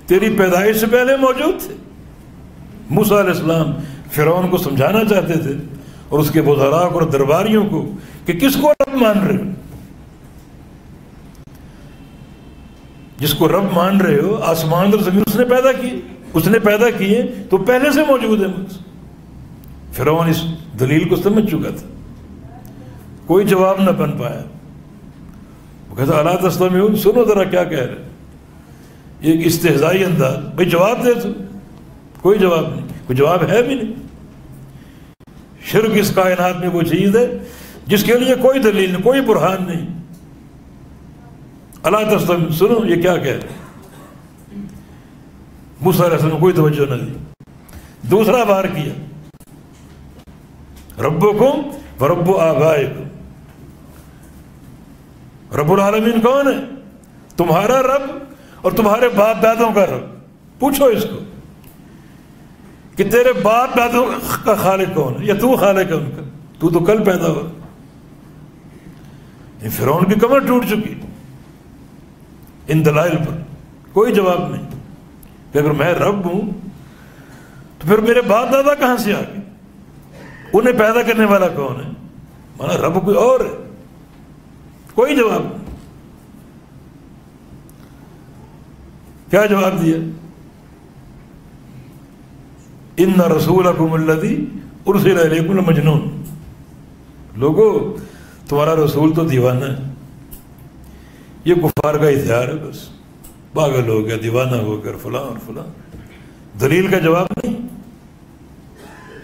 تیری پیدائش سے پہلے موجود تھے۔ موسیٰ علیہ السلام فرعون کو سمجھانا چاہتے تھے اور اس کے وزراء اور درباریوں کو کہ کس کو رب مان رہے ہو؟ جس کو رب مان رہے ہو، آسمان اور زمین اس نے پیدا کی، اس نے پیدا کیے تو پہلے سے موجود ہے۔ فرعون اس دلیل کو سمجھ چکا تھا، کوئی جواب نہ بن پایا۔ وہ کہتا الا تستمعون، سنو ذرا کیا کہہ رہے، ایک استہزائی انداز، بھائی جواب دے تو، کوئی جواب نہیں، کوئی جواب ہے بھی نہیں۔ شرک اس کائنات میں وہ چیز ہے جس کے لیے کوئی دلیل نہیں، کوئی برہان نہیں۔ الا تستمعون، سنو یہ کیا کہہ رہے۔ موسیٰ علیہ السلام کوئی توجہ نہ دی۔ دوسرا بار کیا ربکم ورب آبائکم، رب العالمین کون ہے؟ تمہارا رب اور تمہارے باپ دادوں کا رب۔ پوچھو اس کو کہ تیرے باپ دادوں کا خالق کون ہے، یا تو خالق ہے ان کا؟ تو کل پیدا ہوا۔ فرعون کی کمر ٹوٹ چکی ان دلائل پر، کوئی جواب نہیں کہ اگر میں رب ہوں تو پھر میرے باپ دادا کہاں سے آ گئے؟ انہیں پیدا کرنے والا کون ہے؟ مانا رب کوئی اور ہے، کوئی جواب نہیں۔ کیا جواب دیا؟ ان رسولکم الذی ارسل الیکم لمجنون، لوگو تمہارا رسول تو دیوانہ ہے، یہ کفار کا ہتھیار ہے، بس پاگل ہو گیا، دیوانہ ہو کر فلاں اور فلاں۔ دلیل کا جواب نہیں۔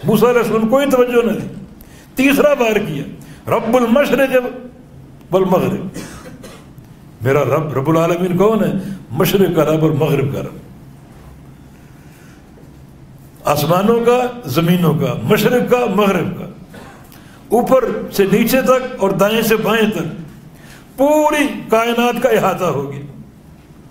موسیٰ علیہ السلام کوئی توجہ نہ دی۔ تیسرا بار کیا رب المشرق والمغرب، میرا رب رب العالمین کون ہے؟ مشرق کا رب اور مغرب کا رب، آسمانوں کا زمینوں کا، مشرق کا مغرب کا، اوپر سے نیچے تک اور دائیں سے بائیں تک پوری کائنات کا احاطہ ہو گیا۔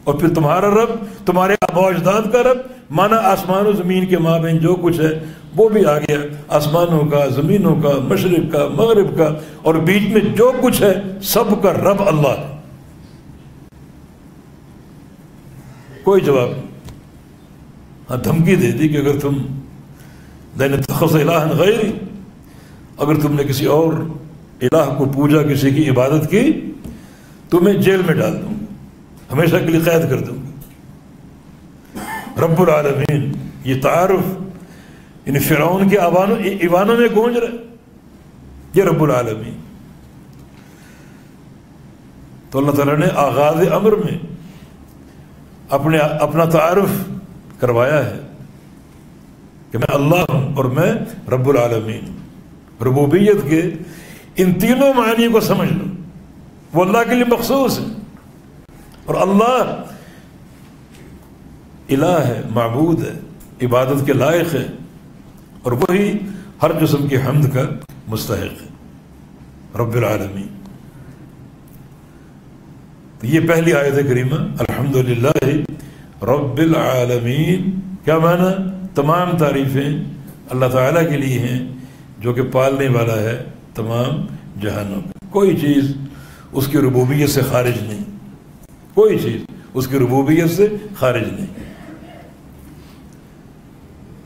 اور پھر تمہارا رب تمہارے آباء و اجداد کا رب، مانا آسمان و زمین کے مابین جو کچھ ہے وہ بھی آ گیا، آسمانوں کا، زمینوں کا، مشرق کا، مغرب کا، اور بیچ میں جو کچھ ہے سب کا رب اللہ ہے۔ کوئی جواب نہیں۔ ہاں دھمکی دے دی کہ اگر تم لئن اتخذ الہا غیری، اگر تم نے کسی اور الہ کو پوجا، کسی کی عبادت کی، تو میں جیل میں ڈال دوں گا، ہمیشہ کے لیے قید کر دوں گا۔ رب العالمین، یہ تعارف یعنی فرعون کے ایوانوں میں گونج رہا ہے، یہ رب العالمین۔ تو اللہ تعالیٰ نے آغاز امر میں اپنا تعارف کروایا ہے کہ میں اللہ ہوں اور میں رب العالمین. ربوبیت کے ان تینوں معنی کو سمجھ لو. وہ اللہ کے لیے مخصوص ہے اور اللہ الہ ہے، معبود ہے، عبادت کے لائق ہے، اور وہی ہر قسم کی حمد کا مستحق ہے، رب العالمین. تو یہ پہلی آیت کریمہ الحمدللہ رب العالمین. کیا معنی؟ تمام تعریفیں اللہ تعالیٰ کے لیے ہیں جو کہ پالنے والا ہے تمام جہانوں کا. کوئی چیز اس کی ربوبیت سے خارج نہیں، کوئی چیز اس کی ربوبیت سے خارج نہیں.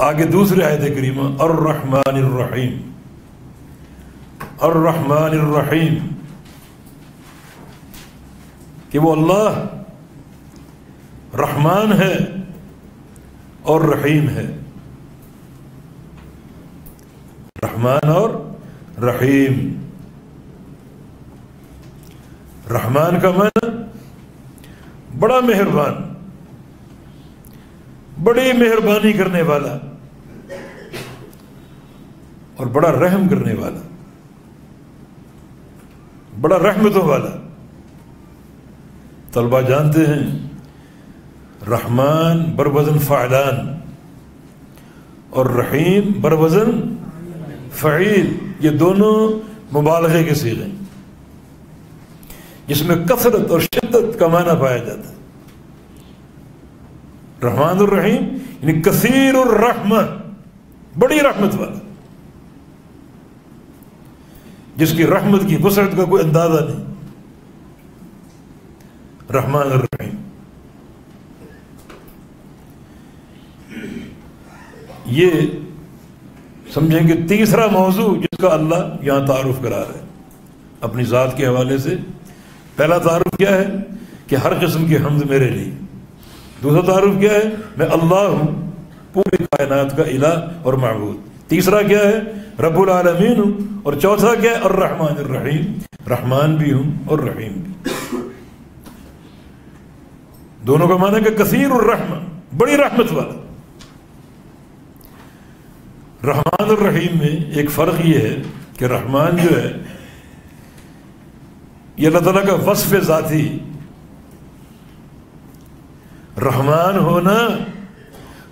آگے دوسری آیت کریمہ الرحمن الرحیم. الرحمن الرحیم کہ وہ اللہ رحمان ہے اور رحیم ہے. رحمان اور رحیم. رحمان کا معنی بڑا مہربان، بڑی مہربانی کرنے والا اور بڑا رحم کرنے والا، بڑا رحمتوں والا. طلبہ جانتے ہیں رحمان بروزن فعلان اور رحیم بروزن فعیل، یہ دونوں مبالغے کے صیغے ہیں جس میں کثرت اور شدت کا معنی پایا جاتا ہے. رحمان الرحیم یعنی کثیر الرحمہ، بڑی رحمت والا، جس کی رحمت کی وسعت کا کوئی اندازہ نہیں. رحمان الرحیم. یہ سمجھیں کہ تیسرا موضوع جس کا اللہ یہاں تعارف کرا رہا ہے اپنی ذات کے حوالے سے. پہلا تعارف کیا ہے کہ ہر قسم کی حمد میرے لیے. دوسرا تعارف کیا ہے میں اللہ ہوں، پوری کائنات کا الہ اور معبود. تیسرا کیا ہے رب العالمین ہوں. اور چوتھا کیا ہے الرحمن الرحیم، رحمان بھی ہوں اور رحیم بھی. دونوں کا معنی کہ کثیر الرحمہ، بڑی رحمت والا. رحمان الرحیم میں ایک فرق یہ ہے کہ رحمان جو ہے یہ اللہ تعالیٰ کا وصف ذاتی. رحمان ہونا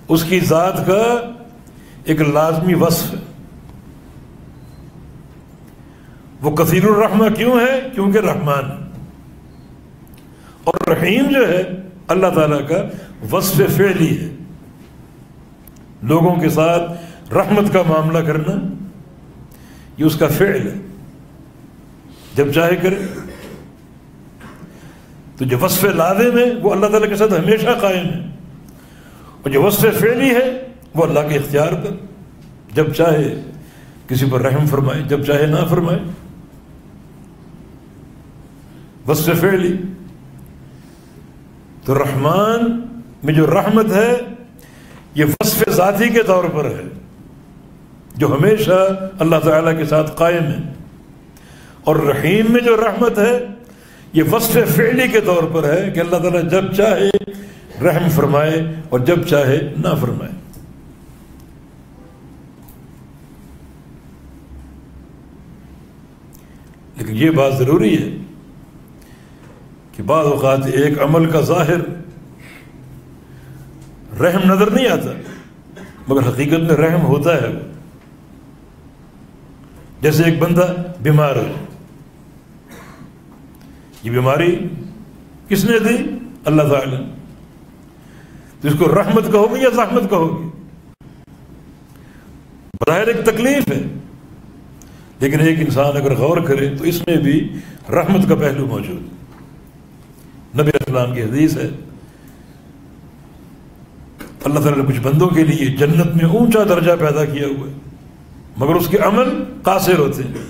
اس کی ذات کا ایک لازمی وصف ہے. وہ کثیر الرحمہ کیوں ہے؟ کیونکہ رحمان. اور رحیم جو ہے اللہ تعالیٰ کا وصف فعلی ہے. لوگوں کے ساتھ رحمت کا معاملہ کرنا یہ اس کا فعل ہے، جب چاہے کرے. تو جو وصف لازم ہے وہ اللہ تعالیٰ کے ساتھ ہمیشہ قائم ہے، اور جو وصف فعلی ہے وہ اللہ کے اختیار پر، جب چاہے کسی پر رحم فرمائے، جب چاہے نہ فرمائے. وصف فعلی. تو رحمان میں جو رحمت ہے یہ وصف ذاتی کے طور پر ہے جو ہمیشہ اللہ تعالیٰ کے ساتھ قائم ہے. اور رحیم میں جو رحمت ہے یہ وصف فعلی کے طور پر ہے کہ اللہ تعالیٰ جب چاہے رحم فرمائے اور جب چاہے نہ فرمائے. لیکن یہ بات ضروری ہے کہ بعض اوقات ایک عمل کا ظاہر رحم نظر نہیں آتا مگر حقیقت میں رحم ہوتا ہے. جیسے ایک بندہ بیمار ہے، یہ بیماری کس نے دی؟ اللہ تعالی. تو اس کو رحمت کہو گے یا زحمت کہو گے؟ بظاہر ایک تکلیف ہے، لیکن ایک انسان اگر غور کرے تو اس میں بھی رحمت کا پہلو موجود ہے. نبی علیہ السلام کی حدیث ہے اللہ تعالیٰ نے کچھ بندوں کے لیے جنت میں اونچا درجہ پیدا کیا ہوا ہے مگر اس کے عمل قاصر ہوتے ہیں.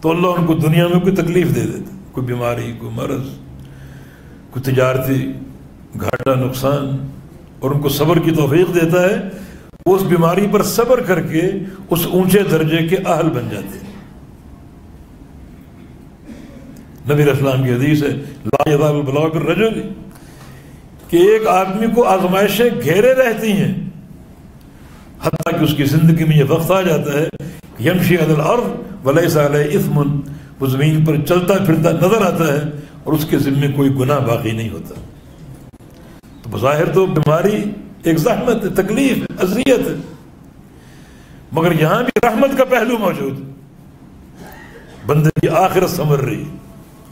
تو اللہ ان کو دنیا میں کوئی تکلیف دے دیتا، کوئی بیماری، کوئی مرض، کوئی تجارتی گھاٹا نقصان، اور ان کو صبر کی توفیق دیتا ہے. وہ اس بیماری پر صبر کر کے اس اونچے درجے کے اہل بن جاتے ہیں. نبی علیہ السلام کی حدیث ہے لا یزال البلاء بالرجل، کہ ایک آدمی کو آزمائشیں گھیرے رہتی ہیں، حتیٰ کہ اس کی زندگی میں یہ وقت آ جاتا ہے یمشی علی الارض ولیس علیہ اثم، وہ زمین پر چلتا پھرتا نظر آتا ہے اور اس کے ذمے کوئی گناہ باقی نہیں ہوتا. تو بظاہر تو بیماری ایک زحمت ہے، تکلیف ہے، اذیت ہے، مگر یہاں بھی رحمت کا پہلو موجود ہے. بندے کی آخرت سنور رہی.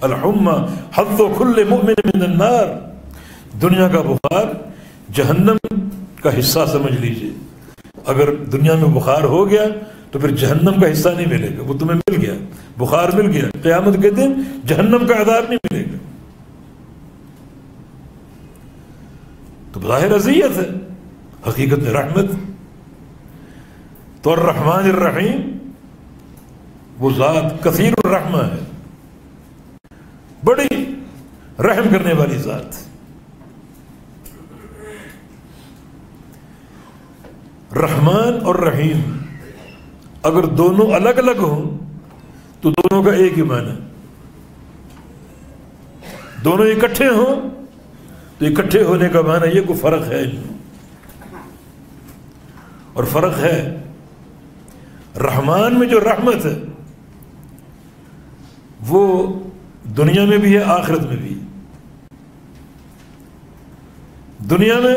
الحمى حظ كل مؤمن من النار، دنیا کا بخار جہنم کا حصہ سمجھ لیجئے. اگر دنیا میں بخار ہو گیا تو پھر جہنم کا حصہ نہیں ملے گا. وہ تمہیں مل گیا، بخار مل گیا، قیامت کے دن جہنم کا عذاب نہیں ملے گا. تو ظاہر اذیت ہے، حقیقت میں رحمت. تو الرحمن الرحیم، وہ ذات کثیر الرحمہ ہے، بڑی رحم کرنے والی ذات. رحمان اور رحیم اگر دونوں الگ الگ ہوں تو دونوں کا ایک ہی معنی. دونوں اکٹھے ہوں تو اکٹھے ہونے کا معنی یہ کوئی فرق ہے نہیں. اور فرق ہے، رحمان میں جو رحمت ہے وہ دنیا میں بھی ہے، آخرت میں بھی. دنیا میں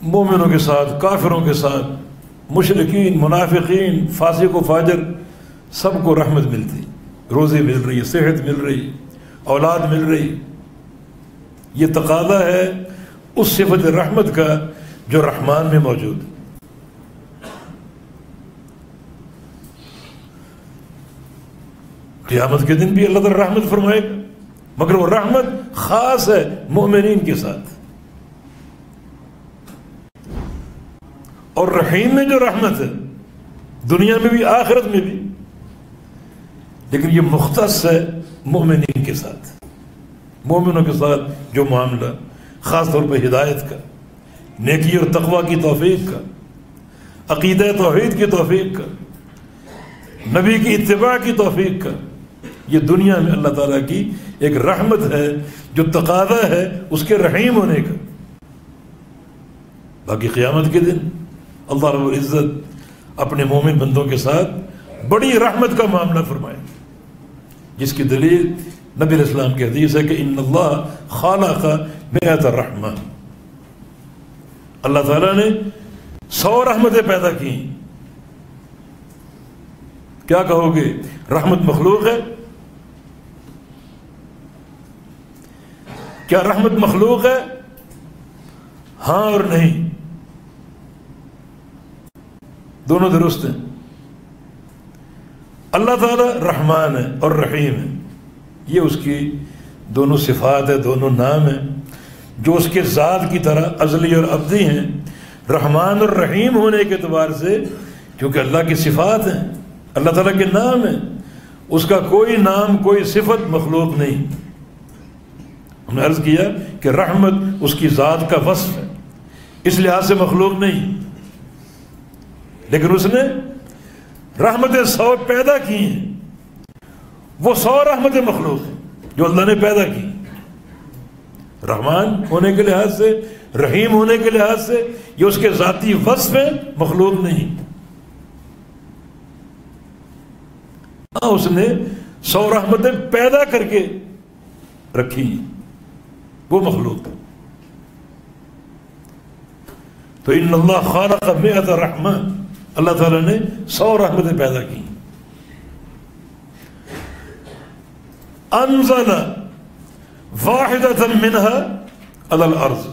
مومنوں کے ساتھ، کافروں کے ساتھ، مشرکین، منافقین، فاسق و فاجر، سب کو رحمت ملتی. روزی مل رہی ہے، صحت مل رہی، اولاد مل رہی. یہ تقاضا ہے اس صفت رحمت کا جو رحمان میں موجود ہے. قیامت کے دن بھی اللہ تعالی رحمت فرمائے گا، مگر وہ رحمت خاص ہے مومنین کے ساتھ. اور رحیم میں جو رحمت ہے دنیا میں بھی آخرت میں بھی، لیکن یہ مختص ہے مومنین کے ساتھ. مومنوں کے ساتھ جو معاملہ خاص طور پہ ہدایت کا، نیکی اور تقوی کی توفیق کا، عقیدہ توحید کی توفیق کا، نبی کی اتباع کی توفیق کا، یہ دنیا میں اللہ تعالیٰ کی ایک رحمت ہے جو تقاضا ہے اس کے رحیم ہونے کا. باقی قیامت کے دن اللہ رب العزت اپنے مومن بندوں کے ساتھ بڑی رحمت کا معاملہ فرمائے، جس کی دلیل نبی علیہ السلام کی حدیث ہے کہ ان اللہ خلق 100 رحمہ، اللہ تعالیٰ نے 100 رحمتیں پیدا کی. کیا کہو گے، رحمت مخلوق ہے؟ کیا رحمت مخلوق ہے؟ ہاں اور نہیں، دونوں درست ہیں. اللہ تعالیٰ رحمان ہے اور رحیم ہے، یہ اس کی دونوں صفات ہے، دونوں نام ہیں جو اس کے ذات کی طرح ازلی اور ابدی ہیں. رحمان اور رحیم ہونے کے اعتبار سے کیونکہ اللہ کی صفات ہیں، اللہ تعالیٰ کے نام ہیں، اس کا کوئی نام کوئی صفت مخلوق نہیں. ہم نے عرض کیا کہ رحمت اس کی ذات کا وصف ہے، اس لحاظ سے مخلوق نہیں. لیکن اس نے رحمتیں 100 پیدا کی ہیں، وہ 100 رحمتیں مخلوق ہیں جو اللہ نے پیدا کی. رحمان ہونے کے لحاظ سے، رحیم ہونے کے لحاظ سے یہ اس کے ذاتی وصف ہیں، مخلوق نہیں. ہاں اس نے 100 رحمتیں پیدا کر کے رکھی، وہ مخلوق. تو ان اللہ خلق 100 رحمہ، اللہ تعالیٰ نے 100 رحمتیں پیدا کی. انزل واحدۃ منہا علی الارض،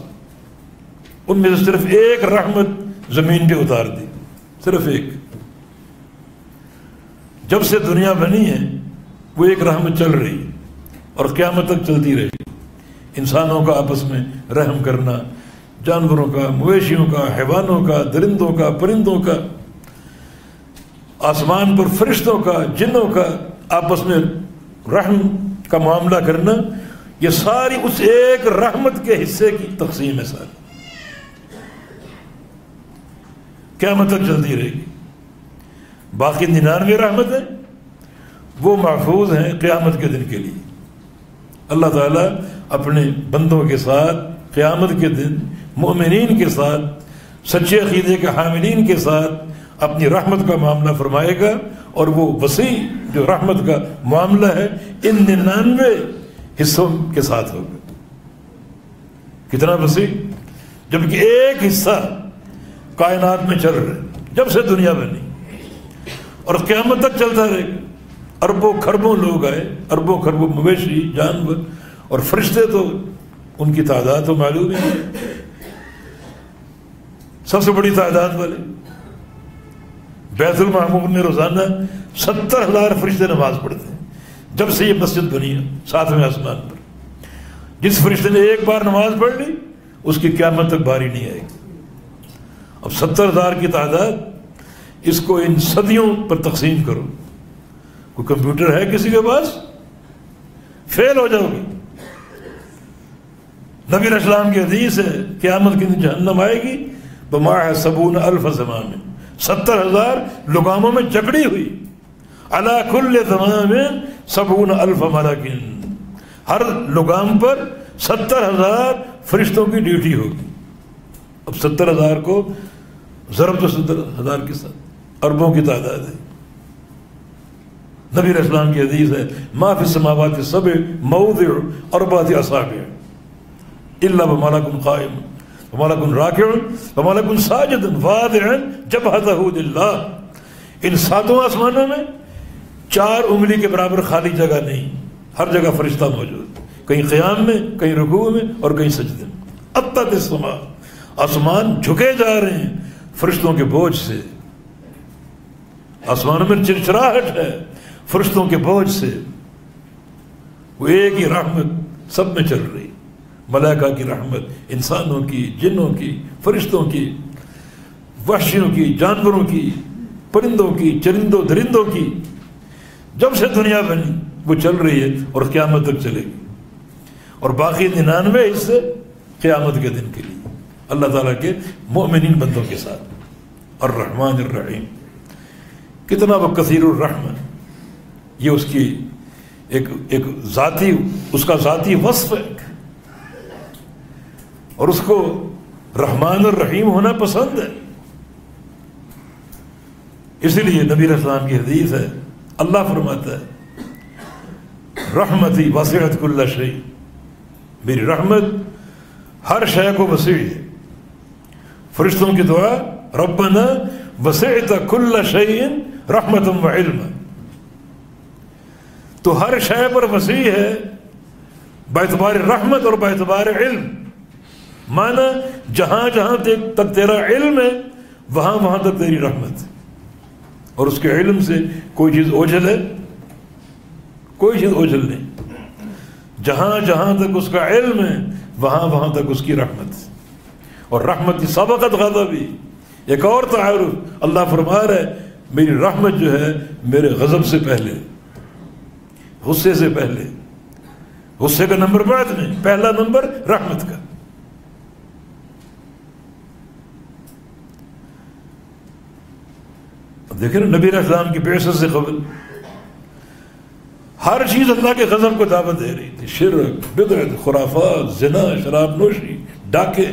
ان میں سے صرف ایک رحمت زمین پہ اتار دی، صرف ایک. جب سے دنیا بنی ہے وہ ایک رحمت چل رہی اور قیامت تک چلتی رہی. انسانوں کا آپس میں رحم کرنا، جانوروں کا، مویشیوں کا، حیوانوں کا، درندوں کا، پرندوں کا، آسمان پر فرشتوں کا، جنوں کا آپس میں رحم کا معاملہ کرنا، یہ ساری اس ایک رحمت کے حصے کی تقسیم ہے. ساری قیامت تک چلتی رہے گی. باقی 99 رحمتیں وہ محفوظ ہیں قیامت کے دن کے لیے. اللہ تعالیٰ اپنے بندوں کے ساتھ قیامت کے دن مومنین کے ساتھ سچے عقیدے کے حاملین کے ساتھ اپنی رحمت کا معاملہ فرمائے گا، اور وہ وسیع جو رحمت کا معاملہ ہے ان 99 حصوں کے ساتھ ہوگا۔ کتنا وسیع؟ جبکہ ایک حصہ کائنات میں چل رہا ہے جب سے دنیا بنی اور قیامت تک چلتا رہے گا۔ اربوں خربوں لوگ آئے، اربوں خربوں مویشی، جانور اور فرشتے، تو ان کی تعداد تو معلوم ہی ہے، سب سے بڑی تعداد والے۔ بیت المعمور میں روزانہ 70,000 فرشتے نماز پڑھتے ہیں جب سے یہ مسجد بنی ہے 7ویں آسمان پر۔ جس فرشتے نے ایک بار نماز پڑھ لی اس کی قیامت تک باری نہیں آئے گی۔ اب 70,000 کی تعداد، اس کو ان صدیوں پر تقسیم کرو۔ کوئی کمپیوٹر ہے کسی کے پاس؟ فیل ہو جاؤ گے۔ نبی علیہ السلام کی حدیث ہے قیامت کے دن جہنم آئے گی بماع 70,000 زمام، 70,000 لگاموں میں جکڑی ہوئی، علی کل زمام 70,000 ملک، ہر لگام پر 70,000 فرشتوں کی ڈیوٹی ہوگی۔ اب 70,000 کو ضرب تو 70,000 کے ساتھ اربوں کی تعداد ہے۔ نبی علیہ السلام کی حدیث ہے ما فی السماوات السبع موضع 4 اصابع الا وملک قائم وملک راکع وملک ساجد واضع جبهته للہ۔ ان 7 آسمانوں میں 4 انگلی کے برابر خالی جگہ نہیں، ہر جگہ فرشتہ موجود، کہیں قیام میں، کہیں رکوع میں اور کہیں سجدے میں۔ اطت السماء، آسمان جھکے جا رہے ہیں فرشتوں کے بوجھ سے، آسمانوں میں چرچراہٹ ہے فرشتوں کے بوجھ سے۔ وہ ایک ہی رحمت سب میں چل رہی، ملائکہ کی رحمت، انسانوں کی، جنوں کی، فرشتوں کی، وحشیوں کی، جانوروں کی، پرندوں کی، چرندوں درندوں کی، جب سے دنیا بنی وہ چل رہی ہے اور قیامت تک چلے گی۔ اور باقی 99 حصے قیامت کے دن کے لیے اللہ تعالیٰ کے مومنین بندوں کے ساتھ۔ الرحمن الرحیم، کتنا وہ کثیر الرحمن، یہ اس کی ایک ذاتی، اس کا ذاتی وصف ہے، اور اس کو رحمان الرحیم ہونا پسند ہے۔ اسی لیے نبی علیہ السلام کی حدیث ہے، اللہ فرماتا ہے رحمتی وسعت کل شیء، میری رحمت ہر شے کو وسیع ہے۔ فرشتوں کی دعا ربنا وسعت کل شیء رحمتا وعلما، تو ہر شے پر وسیع ہے باعتبار رحمت اور باعتبار علم۔ مانا جہاں جہاں تک تیرا علم ہے وہاں وہاں تک تیری رحمت ہے، اور اس کے علم سے کوئی چیز اوجھل ہے؟ کوئی چیز اوجھل نہیں۔ جہاں جہاں تک اس کا علم ہے وہاں وہاں تک اس کی رحمت ہے، اور رحمت کی سبقت غضبی، ایک اور تعارف اللہ فرما رہا ہے میری رحمت جو ہے میرے غضب سے پہلے، غصے سے پہلے، غصے کا نمبر بعد میں، پہلا نمبر رحمت کا۔ اب دیکھیں نا نبی علیہ السلام کی بعثت سے قبل ہر چیز اللہ کے غضب کو دعوت دے رہی تھی، شرک، بدعت، خرافات، زنا، شراب نوشی، ڈاکے،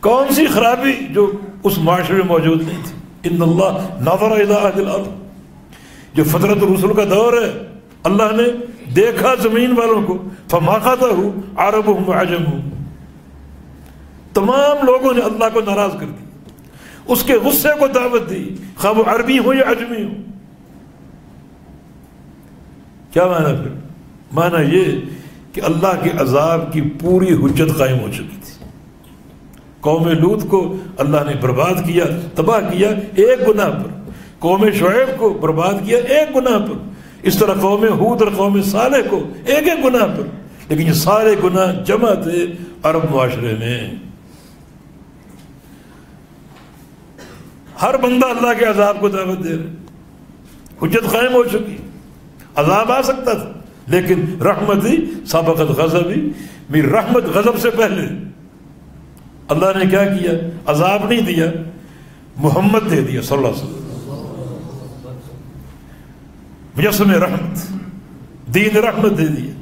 کون سی خرابی جو اس معاشرے میں موجود نہیں تھی۔ ان اللہ نظر الی اہل الارض، جو فطرت الرسل کا دور ہے، اللہ نے دیکھا زمین والوں کو، فماقتہ عربہم وعجمہم، تمام لوگوں نے اللہ کو ناراض کر دیا، اس کے غصے کو دعوت دی، خواہ وہ عربی ہو یا عجمی ہو۔ کیا معنی پھر؟ معنی یہ کہ اللہ کے عذاب کی پوری حجت قائم ہو چکی تھی۔ قوم لوط کو اللہ نے برباد کیا، تباہ کیا ایک گناہ پر، قوم شعیب کو برباد کیا ایک گناہ پر، اس طرح قوم ہود اور قوم صالح کو ایک ایک گناہ پر، لیکن یہ سارے گناہ جمع تھے عرب معاشرے میں۔ ہر بندہ اللہ کے عذاب کو دعوت دے رہے، حجت قائم ہو چکی، عذاب آ سکتا تھا لیکن رحمت ہی سابقت غضب ہی، میری رحمت غضب سے پہلے۔ اللہ نے کیا کیا؟ عذاب نہیں دیا، محمد دے دیا صلی اللہ علیہ وسلم، مجسم رحمت، دین رحمت دے دیا۔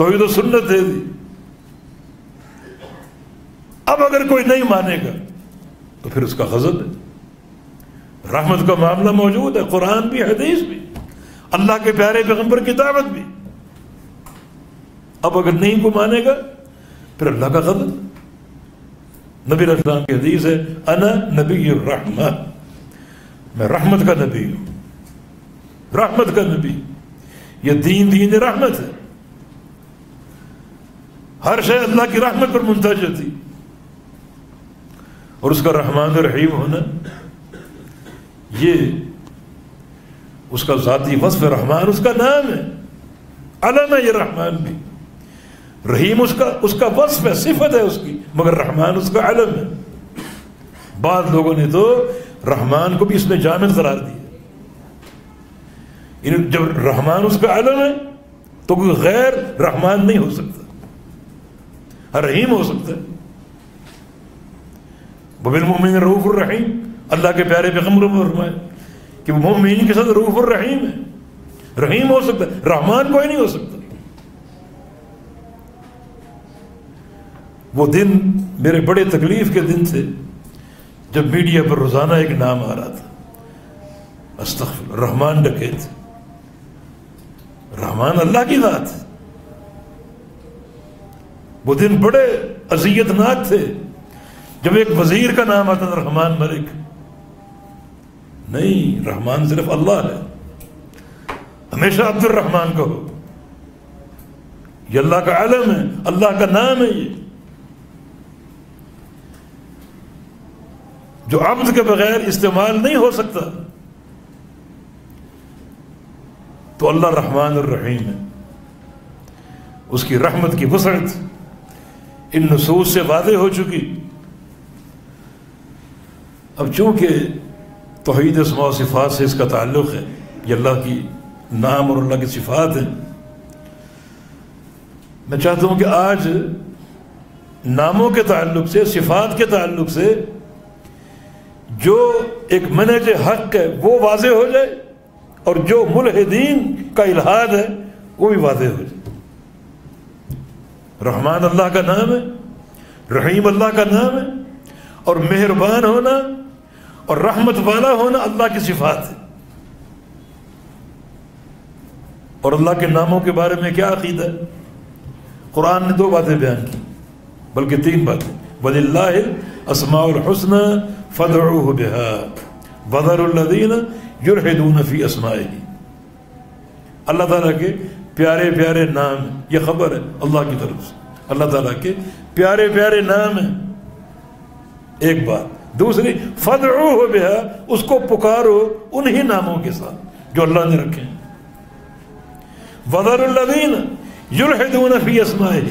توحید و سنت دے دی. اب اگر کوئی نہیں مانے گا تو پھر اس کا غضب ہے. رحمت کا معاملہ موجود ہے، قرآن بھی، حدیث بھی، اللہ کے پیارے پیغمبر کی دعوت بھی. اب اگر نہیں کو مانے گا پھر اللہ کا غضب. نبی علیہ السلام کی حدیث ہے، انا نبی الرحمہ، میں رحمت کا نبی ہوں، رحمت کا نبی. یہ دین رحمت ہے. ہر شے اللہ کی رحمت پر منتج ہوتی، اور اس کا رحمان الرحیم ہونا یہ اس کا ذاتی وصف. رحمان اس کا نام ہے، علم ہے یہ رحمان بھی. رحیم اس کا وصف ہے، صفت ہے اس کی، مگر رحمان اس کا علم ہے. بعض لوگوں نے تو رحمان کو بھی اس میں جامد قرار دیا. جب رحمان اس کا علم ہے تو کوئی غیر رحمان نہیں ہو سکتا، ہر رحیم ہو سکتا ہے. وبالمؤمنین رؤوف الرحیم، اللہ کے پیارے پیغمبر نے فرمایا کہ وہ مومنین کے ساتھ رؤوف الرحیم ہے. رحیم ہو سکتا ہے، رحمان کوئی نہیں ہو سکتا. وہ دن میرے بڑے تکلیف کے دن تھے جب میڈیا پر روزانہ ایک نام آ رہا تھا، استغفر، رحمان ڈکیت. رحمان اللہ کی ذات. وہ دن بڑے اذیت ناک تھے جب ایک وزیر کا نام آتا تھا رحمان ملک. نہیں، رحمان صرف اللہ ہے. ہمیشہ عبد الرحمان کہو، یہ اللہ کا علم ہے، اللہ کا نام ہے. یہ جو عبد کے بغیر استعمال نہیں ہو سکتا، تو اللہ رحمان الرحیم ہے. اس کی رحمت کی وسعت ان نصوص سے واضح ہو چکی. اب چونکہ توحید اسماء و صفات سے اس کا تعلق ہے، یہ اللہ کی نام اور اللہ کی صفات ہیں، میں چاہتا ہوں کہ آج ناموں کے تعلق سے، صفات کے تعلق سے جو ایک منہج حق ہے وہ واضح ہو جائے، اور جو ملحدین کا الحاد ہے وہ بھی واضح ہو جائے. رحمان اللہ کا نام ہے، رحیم اللہ کا نام ہے، اور مہربان ہونا اور رحمت والا ہونا اللہ کی صفات ہے. اور اللہ کے ناموں کے بارے میں کیا عقیدہ ہے؟ قرآن نے 2 باتیں بیان کی، بلکہ 3 باتیں. وَلِلَّهِ الْأَسْمَاءُ الْحُسْنَى فَادْعُوهُ بِهَا وَذَرُوا الَّذِينَ يُلْحِدُونَ فِي أَسْمَائِهِ. اللہ تعالیٰ کے پیارے پیارے نام، یہ خبر ہے اللہ کی طرف سے. اللہ تعالیٰ کے پیارے پیارے نام ہیں، ایک بات. دوسری، فَادْعُوهُ بِهَا، اس کو پکارو انہی ناموں کے ساتھ جو اللہ نے رکھے ہیں. وَذَرُوا الَّذِينَ يُلْحِدُونَ فِي أَسْمَائِهِ،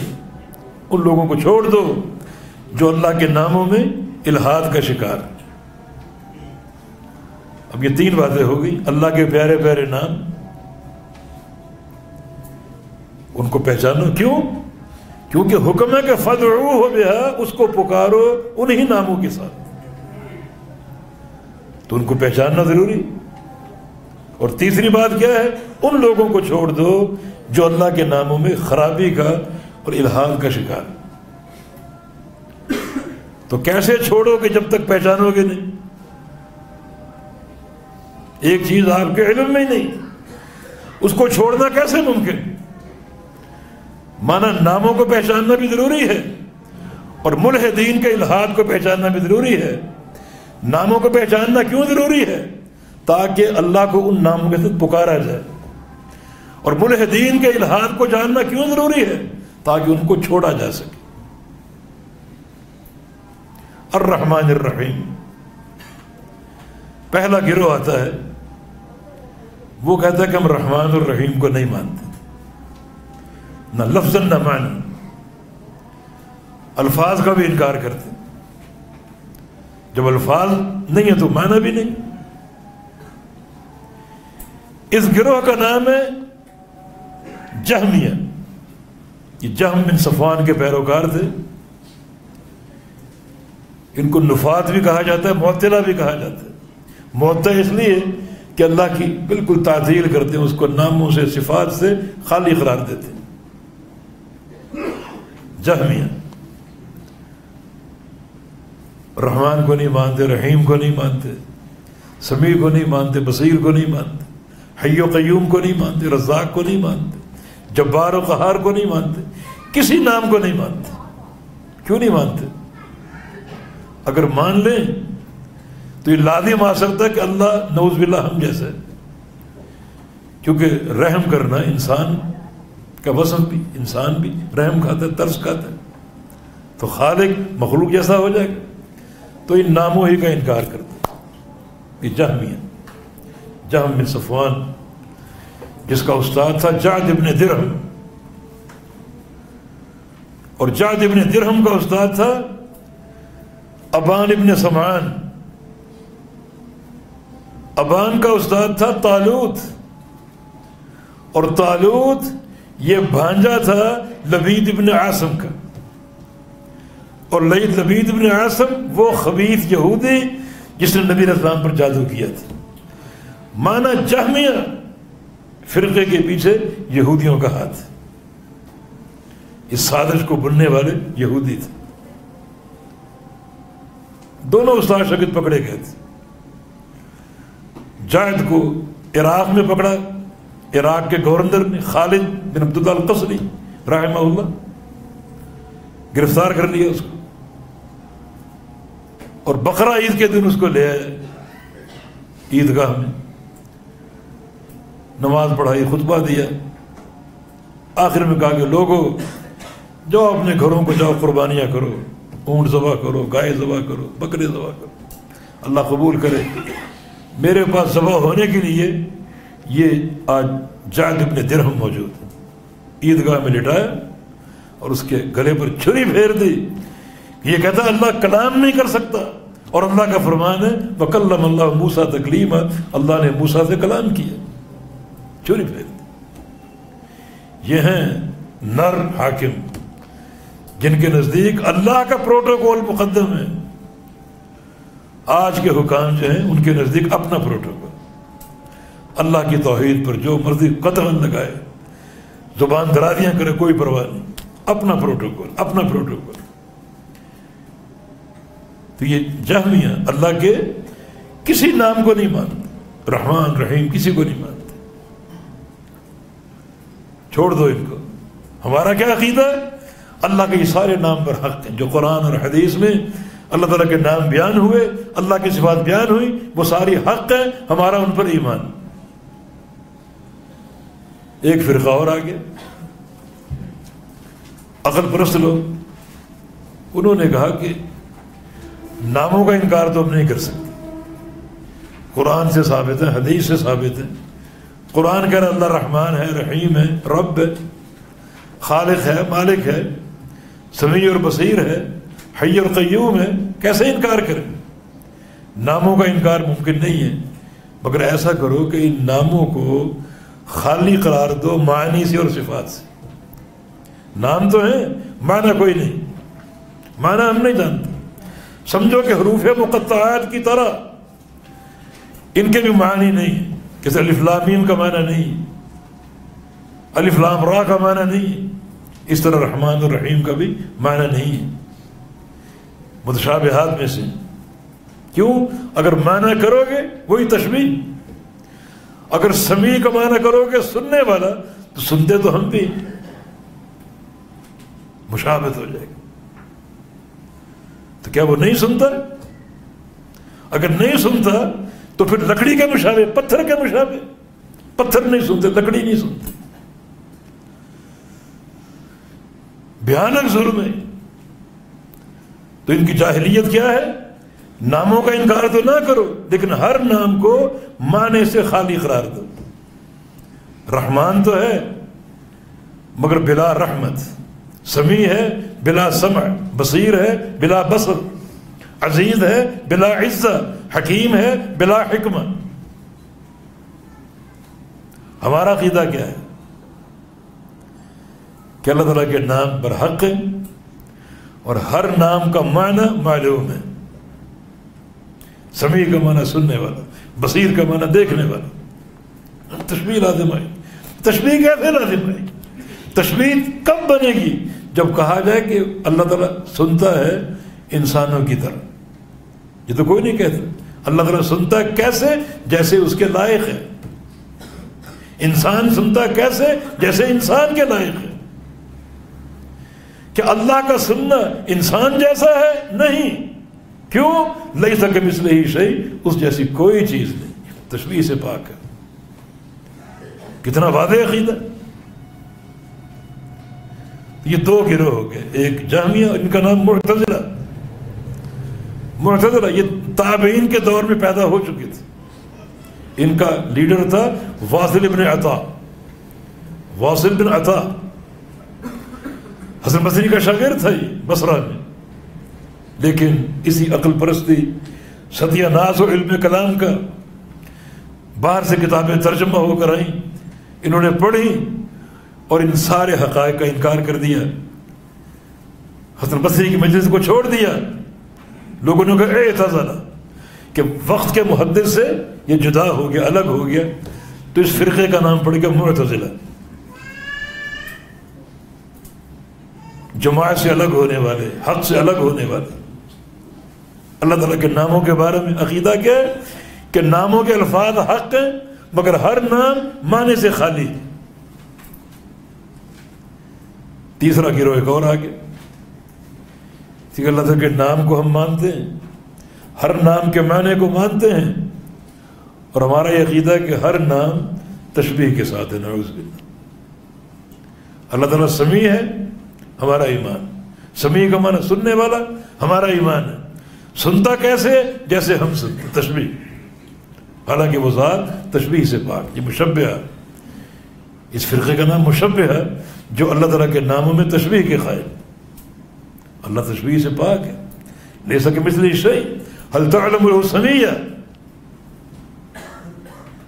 ان لوگوں کو چھوڑ دو جو اللہ کے ناموں میں الحاد کا شکار. اب یہ 3 باتیں ہو گئی. اللہ کے پیارے پیارے نام، ان کو پہچانو. کیوں؟ کیونکہ حکم ہے کہ فَادْعُوهُ بِهَا، اس کو پکارو انہی ناموں کے ساتھ. تو ان کو پہچاننا ضروری. اور تیسری بات کیا ہے؟ ان لوگوں کو چھوڑ دو جو اللہ کے ناموں میں خرابی کا اور الحاد کا شکار. تو کیسے چھوڑو کہ جب تک پہچانو گے نہیں؟ ایک چیز آپ کے علم میں ہی نہیں، اس کو چھوڑنا کیسے ممکن؟ مانا ناموں کو پہچاننا بھی ضروری ہے، اور ملحدین کے الحاد کو پہچاننا بھی ضروری ہے. ناموں کو پہچاننا کیوں ضروری ہے؟ تاکہ اللہ کو ان ناموں کے ساتھ پکارا جائے. اور ملحدین کے الحاد کو جاننا کیوں ضروری ہے؟ تاکہ ان کو چھوڑا جا سکے. الرحمن الرحیم، پہلا گروہ آتا ہے، وہ کہتا ہے کہ ہم رحمان الرحیم کو نہیں مانتے، نہ لفظ نہ معنی، الفاظ کا بھی انکار کرتے. جب الفاظ نہیں ہے تو معنی بھی نہیں. اس گروہ کا نام ہے جہمیہ. یہ جہم بن صفوان کے پیروکار تھے. ان کو نفات بھی کہا جاتا ہے، معطلہ بھی کہا جاتا ہے. معطل اس لیے کہ اللہ کی بالکل تعطیل کرتے ہیں، اس کو ناموں سے صفات سے خالی قرار دیتے ہیں. جہمیہ رحمان کو نہیں مانتے، رحیم کو نہیں مانتے، سمیع کو نہیں مانتے، بصیر کو نہیں مانتے، حی و قیوم کو نہیں مانتے، رزاق کو نہیں مانتے، جبار و قہار کو نہیں مانتے، کسی نام کو نہیں مانتے۔ کیوں نہیں مانتے؟ اگر مان لیں تو یہ لازم آ سکتا ہے کہ اللہ نعوذ باللہ ہم جیسا ہے، کیونکہ رحم کرنا انسان کا وصف بھی، انسان بھی رحم کھاتا ہے، ترس کھاتا ہے، تو خالق مخلوق جیسا ہو جائے گا، تو ان ناموں ہی کا انکار کرتا ہے۔ یہ جہمیہ، جہم بن صفوان، جس کا استاد تھا جعد ابن درہم، اور جعد ابن درہم کا استاد تھا ابان ابن سمعان، ابان کا استاد تھا طالوت، اور طالوت یہ بھانجا تھا لبید ابن عاصم کا، اور لبید ابن عاصم وہ خبیث یہودی جس نے نبی علیہ السلام پر جادو کیا تھا۔ مانا جہمیہ فرقے کے پیچھے یہودیوں کا ہاتھ، اس سازش کو بننے والے یہودی تھے۔ دونوں استاد شاگرد پکڑے گئے تھے، جعد کو عراق میں پکڑا، عراق کے گورنر نے خالد بن عبداللہ القصری رحمہ اللہ گرفتار کر لیا اس کو، اور بقرہ عید کے دن اس کو لے آئے عیدگاہ میں، نماز پڑھائی، خطبہ دیا، آخر میں کہا کہ لوگوں جاؤ اپنے گھروں کو جاؤ، قربانیاں کرو، اونٹ ذبح کرو، گائے ذبح کرو، بکرے ذبح کرو، اللہ قبول کرے۔ میرے پاس ذبح ہونے کے لیے یہ آج جعد ابن درہم موجود ہے، عیدگاہ میں لٹایا اور اس کے گلے پر چھری پھیر دی۔ یہ کہتا ہے اللہ کلام نہیں کر سکتا، اور اللہ کا فرمان ہے وَكَلَّمَ اللَّهُ مُوسَىٰ تَكْلِيمًا، اللہ نے موسیٰ سے کلام کیا، چھری پھیر دی۔ یہ ہیں نر حاکم جن کے نزدیک اللہ کا پروٹوکول مقدم ہے۔ آج کے حکام جو ہیں ان کے نزدیک اپنا پروٹوکول، اللہ کی توحید پر جو مرضی قدم لگائے، زبان درازیاں کرے، کوئی پرواہ نہیں، اپنا پروٹوکول، اپنا پروٹوکول۔ تو یہ جہمیہ اللہ کے کسی نام کو نہیں مانتے، رحمان رحیم کسی کو نہیں مانتے۔ چھوڑ دو ان کو۔ ہمارا کیا عقیدہ ہے؟ اللہ کے یہ سارے نام پر حق ہیں، جو قرآن اور حدیث میں اللہ تعالیٰ کے نام بیان ہوئے، اللہ کی صفات بیان ہوئی، وہ ساری حق ہے، ہمارا ان پر ایمان۔ ایک فرقہ اور آگے، عقل پرست لوگ، انہوں نے کہا کہ ناموں کا انکار تو ہم نہیں کر سکتے، قرآن سے ثابت ہے، حدیث سے ثابت ہے۔ قرآن کہہ رہا اللہ رحمان ہے، رحیم ہے، رب ہے، خالق ہے، مالک ہے، سمیع اور بصیر ہے، حی اور قیوم ہے، کیسے انکار کریں؟ ناموں کا انکار ممکن نہیں ہے، مگر ایسا کرو کہ ان ناموں کو خالی قرار دو معنی سے اور صفات سے۔ نام تو ہیں، معنی کوئی نہیں، معنی ہم نہیں جانتے۔ سمجھو کہ حروف مقطعات کی طرح ان کے بھی معنی نہیں، جیسے الف لام میم کا معنی نہیں، الف لام را کا معنی نہیں، اس طرح رحمان اور رحیم کا بھی معنی نہیں ہے، متشابہات میں سے۔ کیوں؟ اگر معنی کرو گے وہی تشبیہ، اگر سمیع کا معنی کرو گے سننے والا، تو سنتے تو ہم بھی، مشابہت ہو جائے گی۔ تو کیا وہ نہیں سنتا؟ اگر نہیں سنتا تو پھر لکڑی کے مشابہ، پتھر کے مشابہ، پتھر نہیں سنتے، لکڑی نہیں سنتے، بھیانک ظلم ہے۔ تو ان کی جاہلیت کیا ہے؟ ناموں کا انکار تو نہ کرو، لیکن ہر نام کو معنی سے خالی قرار دو۔ رحمان تو ہے مگر بلا رحمت، سمیع ہے بلا سمع، بصیر ہے بلا بصر، عزیز ہے بلا عزت، حکیم ہے بلا حکمہ۔ ہمارا عقیدہ کیا ہے کہ اللہ تعالیٰ کے نام پر حق ہے، اور ہر نام کا معنی معلوم ہے۔ سمیع کا معنی سننے والا، بصیر کا معنی دیکھنے والا۔ تشبیہ لازم آئی۔ تشبیہ کیسے لازم آئی؟ تشبیہ کب بنے گی؟ جب کہا جائے کہ اللہ تعالیٰ سنتا ہے انسانوں کی طرح، یہ تو کوئی نہیں کہتا. اللہ تعالیٰ سنتا کیسے؟ جیسے اس کے لائق ہے. انسان سنتا کیسے؟ جیسے انسان کے لائق ہے. کہ اللہ کا سننا انسان جیسا ہے؟ نہیں. کیوں؟ لیس کمثلہ شیء، اس جیسی کوئی چیز نہیں، تشبیہ سے پاک ہے. کتنا واضح عقیدہ. یہ دو گروہ ہو گئے، ایک جہمیہ، ان کا نام معتزلہ. معتزلہ یہ تابعین کے دور میں پیدا ہو چکے تھے. ان کا لیڈر تھا واصل بن عطا. واصل بن عطا حسن بصری کا شاگرد تھا یہ بصرہ میں، لیکن اسی عقل پرستی، ستیہ ناز و علم کلام کا باہر سے کتابیں ترجمہ ہو کر آئیں، انہوں نے پڑھی اور ان سارے حقائق کا انکار کر دیا. حسن بصری کی مجلس کو چھوڑ دیا. لوگوں نے کہا اعتزلہ، کہ وقت کے محدث سے یہ جدا ہو گیا، الگ ہو گیا، تو اس فرقے کا نام پڑ گیا معتزلہ. جماعت سے الگ ہونے والے، حق سے الگ ہونے والے. اللہ تعالیٰ کے ناموں کے بارے میں عقیدہ کیا ہے کہ ناموں کے الفاظ حق ہیں، مگر ہر نام معنی سے خالی. تیسرا گروہ ایک اور آگے، کہ اللہ تعالیٰ کے نام کو ہم مانتے ہیں، ہر نام کے معنی کو مانتے ہیں، اور ہمارا یہ عقیدہ ہے کہ ہر نام تشبیہ کے ساتھ ہے. نعوذ باللہ. اللہ تعالیٰ سمیع ہے، ہمارا ایمان. سمیع کا معنی سننے والا، ہمارا ایمان ہے. سنتا کیسے؟ جیسے ہم سنتے، تشبیہ. حالانکہ وہ ذات تشبیہ سے پاک. یہ مشبہہ، اس فرقے کا نام مشبہہ ہے، جو اللہ تعالیٰ کے ناموں میں تشبیہ کے قائل. اللہ تشبیہ سے پاک ہے. لیس کمثلہ شیء هل تعلم له سمیہ.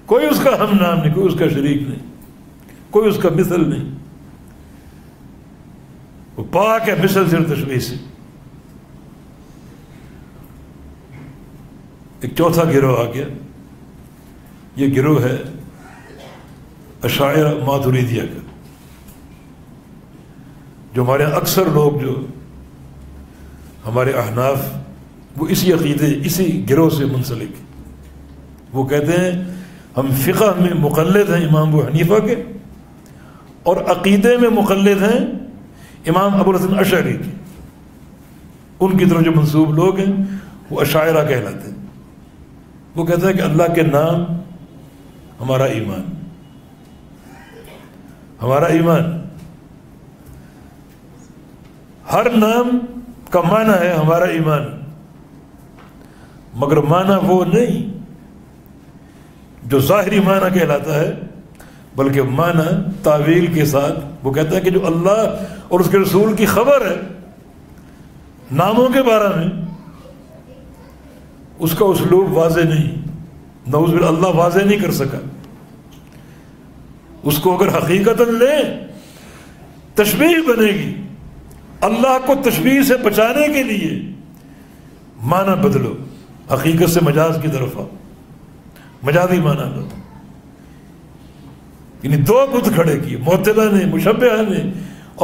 کوئی اس کا ہم نام نہیں، کوئی اس کا شریک نہیں، کوئی اس کا مثل نہیں. وہ پاک ہے مثل سے، تشبیہ سے. ایک چوتھا گروہ آ گیا. یہ گروہ ہے اشاعرہ ماتریدیہ کا، جو ہمارے اکثر لوگ، جو ہمارے احناف، وہ اسی عقیدے، اسی گروہ سے منسلک. وہ کہتے ہیں ہم فقہ میں مقلد ہیں امام ابو حنیفہ کے، اور عقیدے میں مقلد ہیں امام ابو الحسن اشعری کے. ان کی طرف جو منسوب لوگ ہیں وہ اشاعرہ کہلاتے ہیں. وہ کہتے ہیں کہ اللہ کے نام ہمارا ایمان، ہمارا ایمان. ہر نام کا معنی ہے ہمارا ایمان، مگر معنی وہ نہیں جو ظاہری معنی کہلاتا ہے، بلکہ معنی تعویل کے ساتھ. وہ کہتا ہے کہ جو اللہ اور اس کے رسول کی خبر ہے ناموں کے بارے میں، اس کا اسلوب واضح نہیں. نعوذ باللہ، اللہ واضح نہیں کر سکا. اس کو اگر حقیقتاً لیں تشبیہ بنے گی. اللہ کو تشبیہ سے بچانے کے لیے معنی بدلو، حقیقت سے مجاز کی طرف آؤ، مجازی معنی لو. یعنی دو بت کھڑے کیے، معتزلہ نے، مشبہہ نے،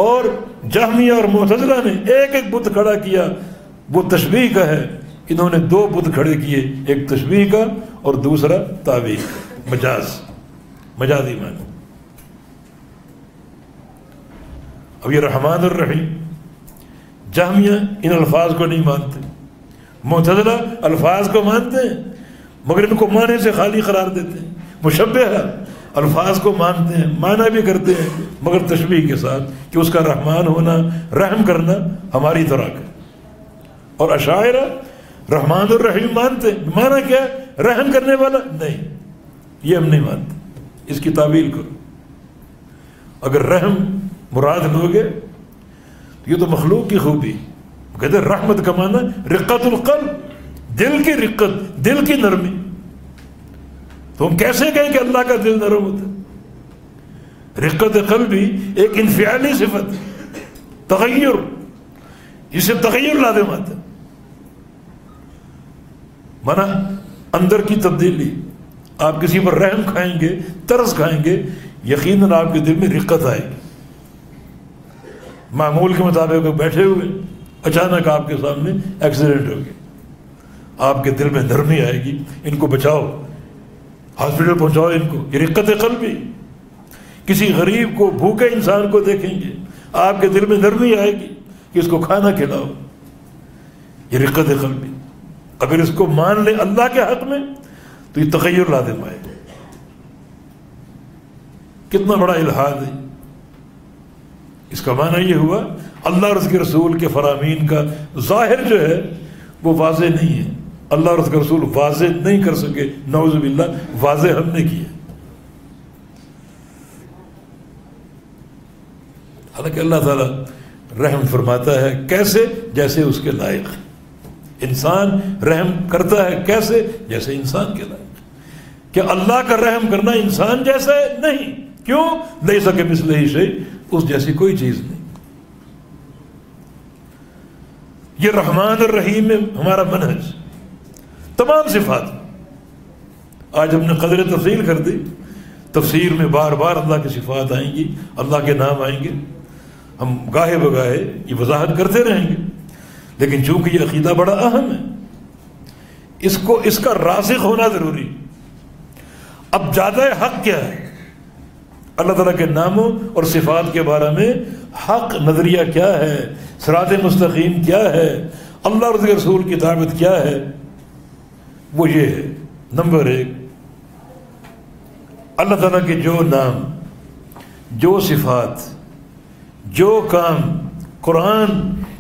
اور جہمیہ اور معتزلہ نے ایک ایک بت کھڑا کیا. وہ تشبیہ کا ہے. انہوں نے دو بت کھڑے کیے، ایک تشبیہ کا اور دوسرا تعویل کا، مجاز، مجازی معنی. اب یہ رحمان الرحیم، جہمیہ ان الفاظ کو نہیں مانتے، معتزلہ الفاظ کو مانتے ہیں مگر ان کو معنی سے خالی قرار دیتے ہیں. مشبہہ الفاظ کو مانتے ہیں، معنی بھی کرتے ہیں مگر تشبیہ کے ساتھ، کہ اس کا رحمان ہونا، رحم کرنا ہماری طرح کا. اور اشاعرہ رحمان الرحیم مانتے ہیں، معنی کیا ہے؟ رحم کرنے والا. نہیں، یہ ہم نہیں مانتے، اس کی تعویل کرو. اگر رحم مراد لوگے تو یہ تو مخلوق کی خوبی. کہتے ہیں رحمت کا معنی رقت القلب، دل کی رقت، دل کی نرمی. تو ہم کیسے کہیں کہ اللہ کا دل نرم ہوتا ہے؟ رقت قلب بھی ایک انفعالی صفت، تغیر، اسے تغیر لازم آتا ہے. مانا اندر کی تبدیلی. آپ کسی پر رحم کھائیں گے، ترس کھائیں گے، یقیناً آپ کے دل میں رقت آئے گی. معمول کے مطابق بیٹھے ہوئے، اچانک آپ کے سامنے ایکسیڈنٹ ہو گیا، آپ کے دل میں نرمی آئے گی، ان کو بچاؤ، ہاسپٹل پہنچاؤ ان کو، یہ رقت قلبی۔ کسی غریب کو، بھوکے انسان کو دیکھیں گے، آپ کے دل میں نرمی آئے گی کہ اس کو کھانا کھلاؤ، یہ رقت قلبی۔ اگر اس کو مان لے اللہ کے حق میں تو یہ تغیر لازم آئے گا۔ کتنا بڑا الہاد ہے۔ اس کا معنی یہ ہوا اللہ اور اس کے رسول کے فرامین کا ظاہر جو ہے وہ واضح نہیں ہے، اللہ اور اس کے رسول واضح نہیں کر سکے، نعوذ باللہ واضح ہم نے کیا۔ حالانکہ اللہ تعالیٰ رحم فرماتا ہے کیسے؟ جیسے اس کے لائق۔ انسان رحم کرتا ہے کیسے؟ جیسے انسان کے لائق۔ کہ اللہ کا رحم کرنا انسان جیسا ہے؟ نہیں۔ کیوں؟ لیس کمثلہ شیء، اس جیسی کوئی چیز نہیں۔ یہ رحمان الرحیم میں ہمارا منہج، تمام صفات۔ آج ہم نے قدر تفصیل کر دی، تفسیر میں بار بار اللہ کی صفات آئیں گی، اللہ کے نام آئیں گے، ہم گاہے بگاہے یہ وضاحت کرتے رہیں گے، لیکن چونکہ یہ عقیدہ بڑا اہم ہے، اس کا راسخ ہونا ضروری۔ اب زیادہ حق کیا ہے؟ اللہ تعالیٰ کے ناموں اور صفات کے بارے میں حق نظریہ کیا ہے؟ صراط مستقیم کیا ہے؟ اللہ اور اس کے رسول کی دعوت کیا ہے؟ وہ یہ ہے، نمبر ایک، اللہ تعالیٰ کے جو نام، جو صفات، جو کام قرآن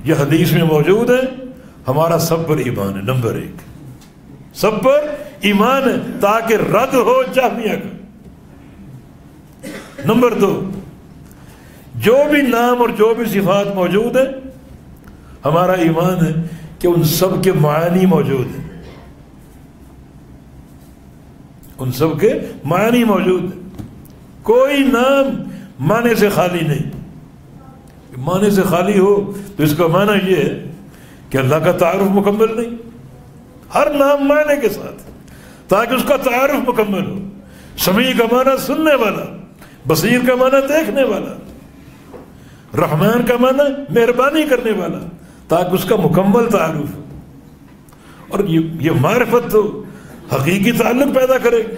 یا حدیث میں موجود ہے، ہمارا سب پر ایمان ہے۔ نمبر ایک، سب پر ایمان ہے تاکہ رد ہو جہمیہ کا۔ نمبر دو، جو بھی نام اور جو بھی صفات موجود ہیں، ہمارا ایمان ہے کہ ان سب کے معانی موجود ہیں، ان سب کے معانی موجود ہیں۔ کوئی نام معنی سے خالی نہیں۔ معنی سے خالی ہو تو اس کا معنی یہ ہے کہ اللہ کا تعارف مکمل نہیں۔ ہر نام معنی کے ساتھ، تاکہ اس کا تعارف مکمل ہو۔ سمیع کا معنی سننے والا، بصیر کا معنی دیکھنے والا، رحمان کا معنی مہربانی کرنے والا، تاکہ اس کا مکمل تعارف ہو۔ اور یہ معرفت تو حقیقی تعلق پیدا کرے گی۔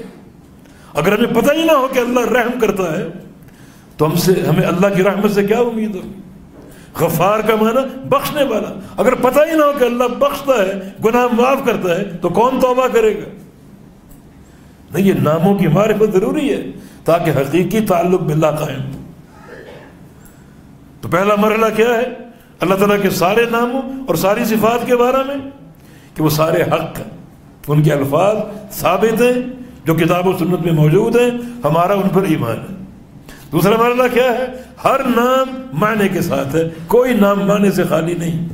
اگر ہمیں پتہ ہی نہ ہو کہ اللہ رحم کرتا ہے تو ہمیں اللہ کی رحمت سے کیا امید ہوگی؟ غفار کا معنی بخشنے والا، اگر پتہ ہی نہ ہو کہ اللہ بخشتا ہے، گناہ معاف کرتا ہے، تو کون توبہ کرے گا؟ نہیں، یہ ناموں کی معرفت ضروری ہے تاکہ حقیقی تعلق باللہ قائم ہو۔ تو پہلا مرحلہ کیا ہے؟ اللہ تعالیٰ کے سارے ناموں اور ساری صفات کے بارے میں کہ وہ سارے حق ہیں، ان کے الفاظ ثابت ہیں جو کتاب و سنت میں موجود ہیں، ہمارا ان پر ایمان ہے۔ دوسرا مرحلہ کیا ہے؟ ہر نام معنی کے ساتھ ہے، کوئی نام معنی سے خالی نہیں۔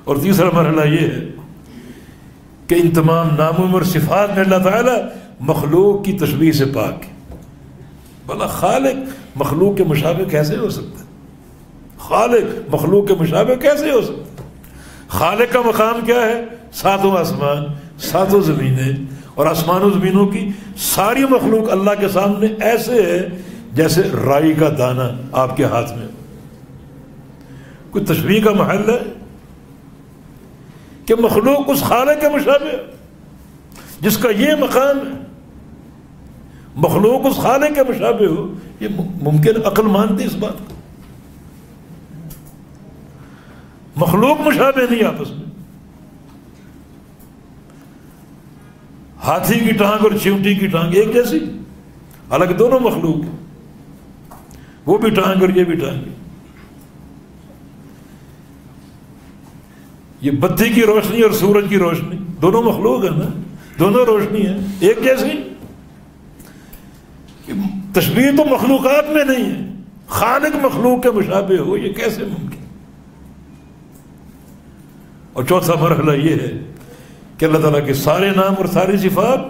اور تیسرا مرحلہ یہ ہے کہ ان تمام ناموں اور صفات میں اللہ تعالیٰ مخلوق کی تشبیہ سے پاک ہے۔ بھلا خالق مخلوق کے مشابہ کیسے ہو سکتا ہے؟ خالق مخلوق کے مشابہ کیسے ہو سکتا ہے؟ خالق کا مقام کیا ہے؟ ساتوں آسمان، ساتوں زمینیں، اور آسمان و زمینوں کی ساری مخلوق اللہ کے سامنے ایسے ہے جیسے رائی کا دانہ آپ کے ہاتھ میں۔ کوئی تشبیہ کا محل ہے کہ مخلوق اس خالق کے مشابہ جس کا یہ مقام ہے، مخلوق اس خالق کے مشابہ ہو؟ یہ ممکن عقل مانتی اس بات کو؟ مخلوق مشابہ نہیں آپس میں۔ ہاتھی کی ٹانگ اور چیونٹی کی ٹانگ ایک جیسی، حالانکہ دونوں مخلوق ہیں، وہ بھی ٹانگ اور یہ بھی ٹانگ۔ یہ بتی کی روشنی اور سورج کی روشنی دونوں مخلوق ہیں نا، دونوں روشنی ہیں ایک جیسی۔ تشبیہ تو مخلوقات میں نہیں ہے، خالق مخلوق کے مشابہ ہو، یہ کیسے ممکن؟ اور چوتھا مرحلہ یہ ہے کہ اللہ تعالیٰ کے سارے نام اور ساری صفات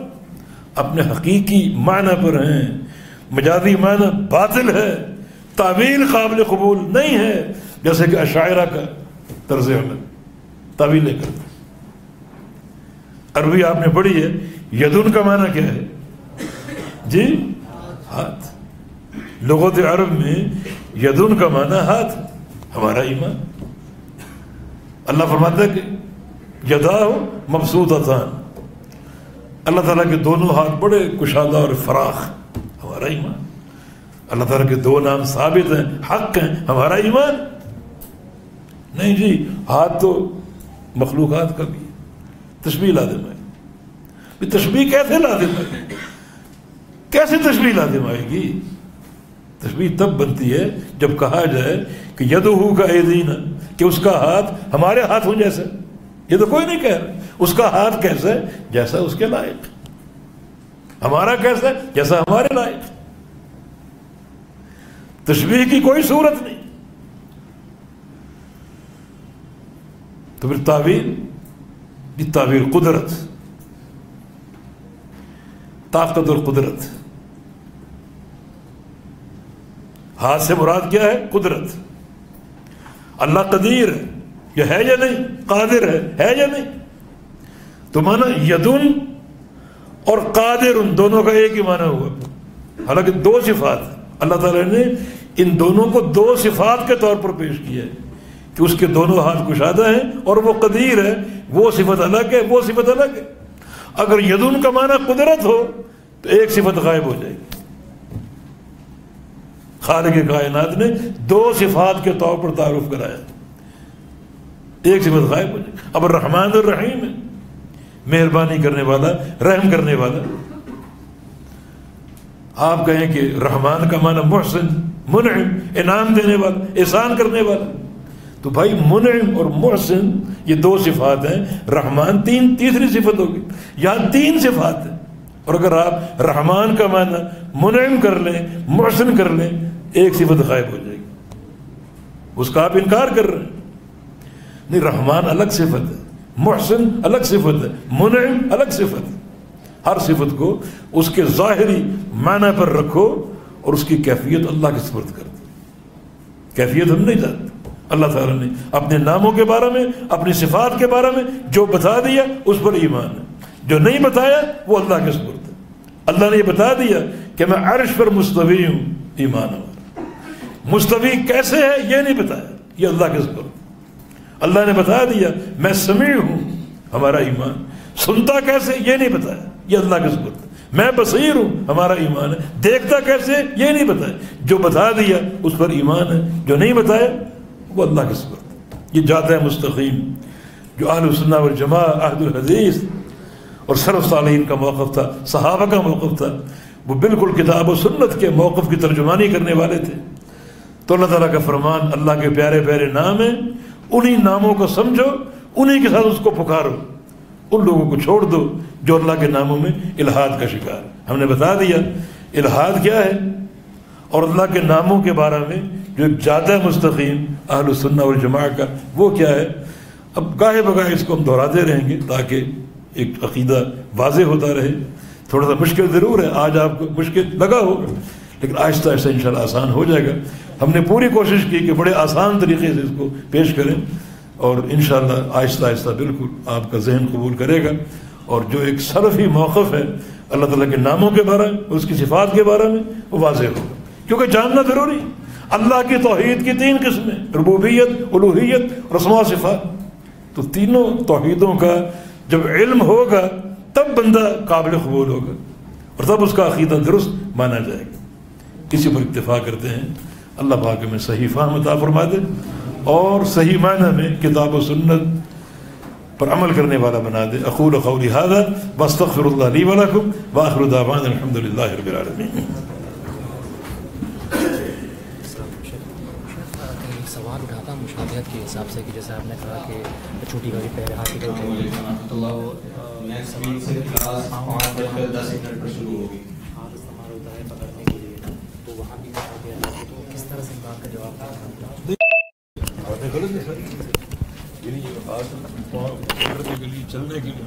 اپنے حقیقی معنی پر ہیں، مجازی معنی باطل ہے، تعویل قابل قبول نہیں ہے، جیسے کہ اشاعرہ کا طرز عمل تعویلیں کرتے ہیں۔ عربی آپ نے پڑھی ہے، یدن کا معنی کیا ہے؟ جی ہاتھ۔ لغت عرب میں یدن کا معنی ہاتھ، ہمارا ایمان. اللہ فرماتا ہے کہ یداہ مبسوطتان، اللہ تعالیٰ کے دونوں ہاتھ بڑے کشادہ اور فراخ، ہمارا ایمان. اللہ تعالیٰ کے دو نام ثابت ہیں، حق ہیں، ہمارا ایمان. نہیں جی، ہاتھ تو مخلوقات کا بھی تشبیہ لازم ہے. تشبیہ کیسے لازم ہے؟ کیسے تشبیہ لازم آئے گی؟ تشبیہ تب بنتی ہے جب کہا جائے کہ یدہ کا ایدینا، کہ اس کا ہاتھ ہمارے ہاتھوں جیسا. یہ تو کوئی نہیں کہہ رہا. اس کا ہاتھ کیسا ہے؟ جیسا اس کے لائق. ہمارا کیسا ہے؟ جیسا ہمارے لائق. تشبیہ کی کوئی صورت نہیں. تو پھر تعویل، یہ تعویل قدرت، طاقت اور قدرت. ہاتھ سے مراد کیا ہے؟ قدرت. اللہ قدیر ہے، یہ ہے یا نہیں؟ قادر ہے یا نہیں؟ تو مانا یدن اور قادر دونوں کا ایک ہی معنی ہوا. حالانکہ دو صفات اللہ تعالیٰ نے ان دونوں کو دو صفات کے طور پر پیش کیا ہے کہ اس کے دونوں ہاتھ کشادہ ہیں اور وہ قدیر ہے. وہ صفت الگ ہے، وہ صفت الگ ہے. اگر یدن کا معنی قدرت ہو تو ایک صفت غائب ہو جائے گی. خالق کائنات نے دو صفات کے طور پر تعارف کرایا، ایک صفت غائب ہو جائے. اب الرحمن الرحیم ہے، مہربانی کرنے والا، رحم کرنے والا. آپ کہیں کہ رحمان کا معنی محسن، منعم، انعام دینے والا، احسان کرنے والا. تو بھائی منعم اور محسن یہ دو صفات ہیں. رحمان تیسری صفت ہوگی. یہاں تین صفات ہیں، اور اگر آپ رحمان کا معنی منعم کر لیں، محسن کر لیں، ایک صفت غائب ہو جائے گی. اس کا آپ انکار کر رہے ہیں. نہیں، رحمان الگ صفت ہے، محسن الگ صفت ہے، منعم الگ صفت ہے. ہر صفت کو اس کے ظاہری معنی پر رکھو اور اس کی کیفیت اللہ کے سپرد کر دو. کیفیت ہم نہیں جانتے. اللہ تعالیٰ نے اپنے ناموں کے بارے میں، اپنی صفات کے بارے میں جو بتا دیا اس پر ایمان ہے. جو نہیں بتایا وہ اللہ کے سپرد ہے. اللہ نے یہ بتا دیا کہ میں عرش پر مستوی ہوں، ایمان ہوں. مستوی کیسے ہے یہ نہیں بتایا، یہ اللہ کے سپرد. اللہ نے بتا دیا میں سمیع ہوں، ہمارا ایمان. سنتا کیسے یہ نہیں بتایا، یہ اللہ کے سپرد. میں بصیر ہوں، ہمارا ایمان ہے. دیکھتا کیسے یہ نہیں بتایا. جو بتا دیا اس پر ایمان ہے، جو نہیں بتایا وہ اللہ کے سپرد. یہ جادہ مستقیم جو اہل سنہ والجماعہ، عہد الحدیث اور سلف صالحین کا موقف تھا، صحابہ کا موقف تھا، وہ بالکل کتاب و سنت کے موقف کی ترجمانی کرنے والے تھے. تو اللہ تعالیٰ کا فرمان اللہ کے پیارے پیارے نام ہیں، انہی ناموں کو سمجھو، انہی کے ساتھ اس کو پکارو. ان لوگوں کو چھوڑ دو جو اللہ کے ناموں میں الہاد کا شکار. ہم نے بتا دیا الہاد کیا ہے اور اللہ کے ناموں کے بارے میں جو ایک جادہ مستقیم اہل السنہ والجماعہ کا وہ کیا ہے. اب گاہے بگاہے اس کو ہم دہراتے رہیں گے تاکہ ایک عقیدہ واضح ہوتا رہے. تھوڑا سا مشکل ضرور ہے، آج آپ کو مشکل لگا ہوگا، لیکن آہستہ آہستہ انشاءاللہ آسان ہو جائے گا. ہم نے پوری کوشش کی کہ بڑے آسان طریقے سے اس کو پیش کریں، اور انشاءاللہ آہستہ آہستہ بالکل آپ کا ذہن قبول کرے گا. اور جو ایک سلفی موقف ہے اللہ تعالیٰ کے ناموں کے بارے میں، اس کی صفات کے بارے میں، وہ واضح ہوگا. کیونکہ جاننا ضروری. اللہ کی توحید کی تین قسمیں، ربوبیت، الوہیت اور اسماء و صفات. تو تینوں توحیدوں کا جب علم ہوگا تب بندہ قابل قبول ہوگا اور تب اس کا عقیدہ درست مانا جائے گا. اسی پر اکتفا کرتے ہیں. اللہ پاک میں صحیح فہم عطا فرما دے اور صحیح معنی میں کتاب و سنت پر عمل کرنے والا بنا دے. اقول قولی ھذا واستغفر اللہ لی ولکم وآخر دعوانا الحمد للہ رب العالمین. سوال اٹھاتا ہوں مشابہت کے حساب سے کہ جیسے آپ نے کہا کہ چھوٹی والی پیر ہاتھ کی ہاتھ استعمال ہوتا ہے پکڑنے کے لیے، تو وہاں بھی مشابہت ہے. تو کس طرح سے بات کا جواب چلنے کے لیے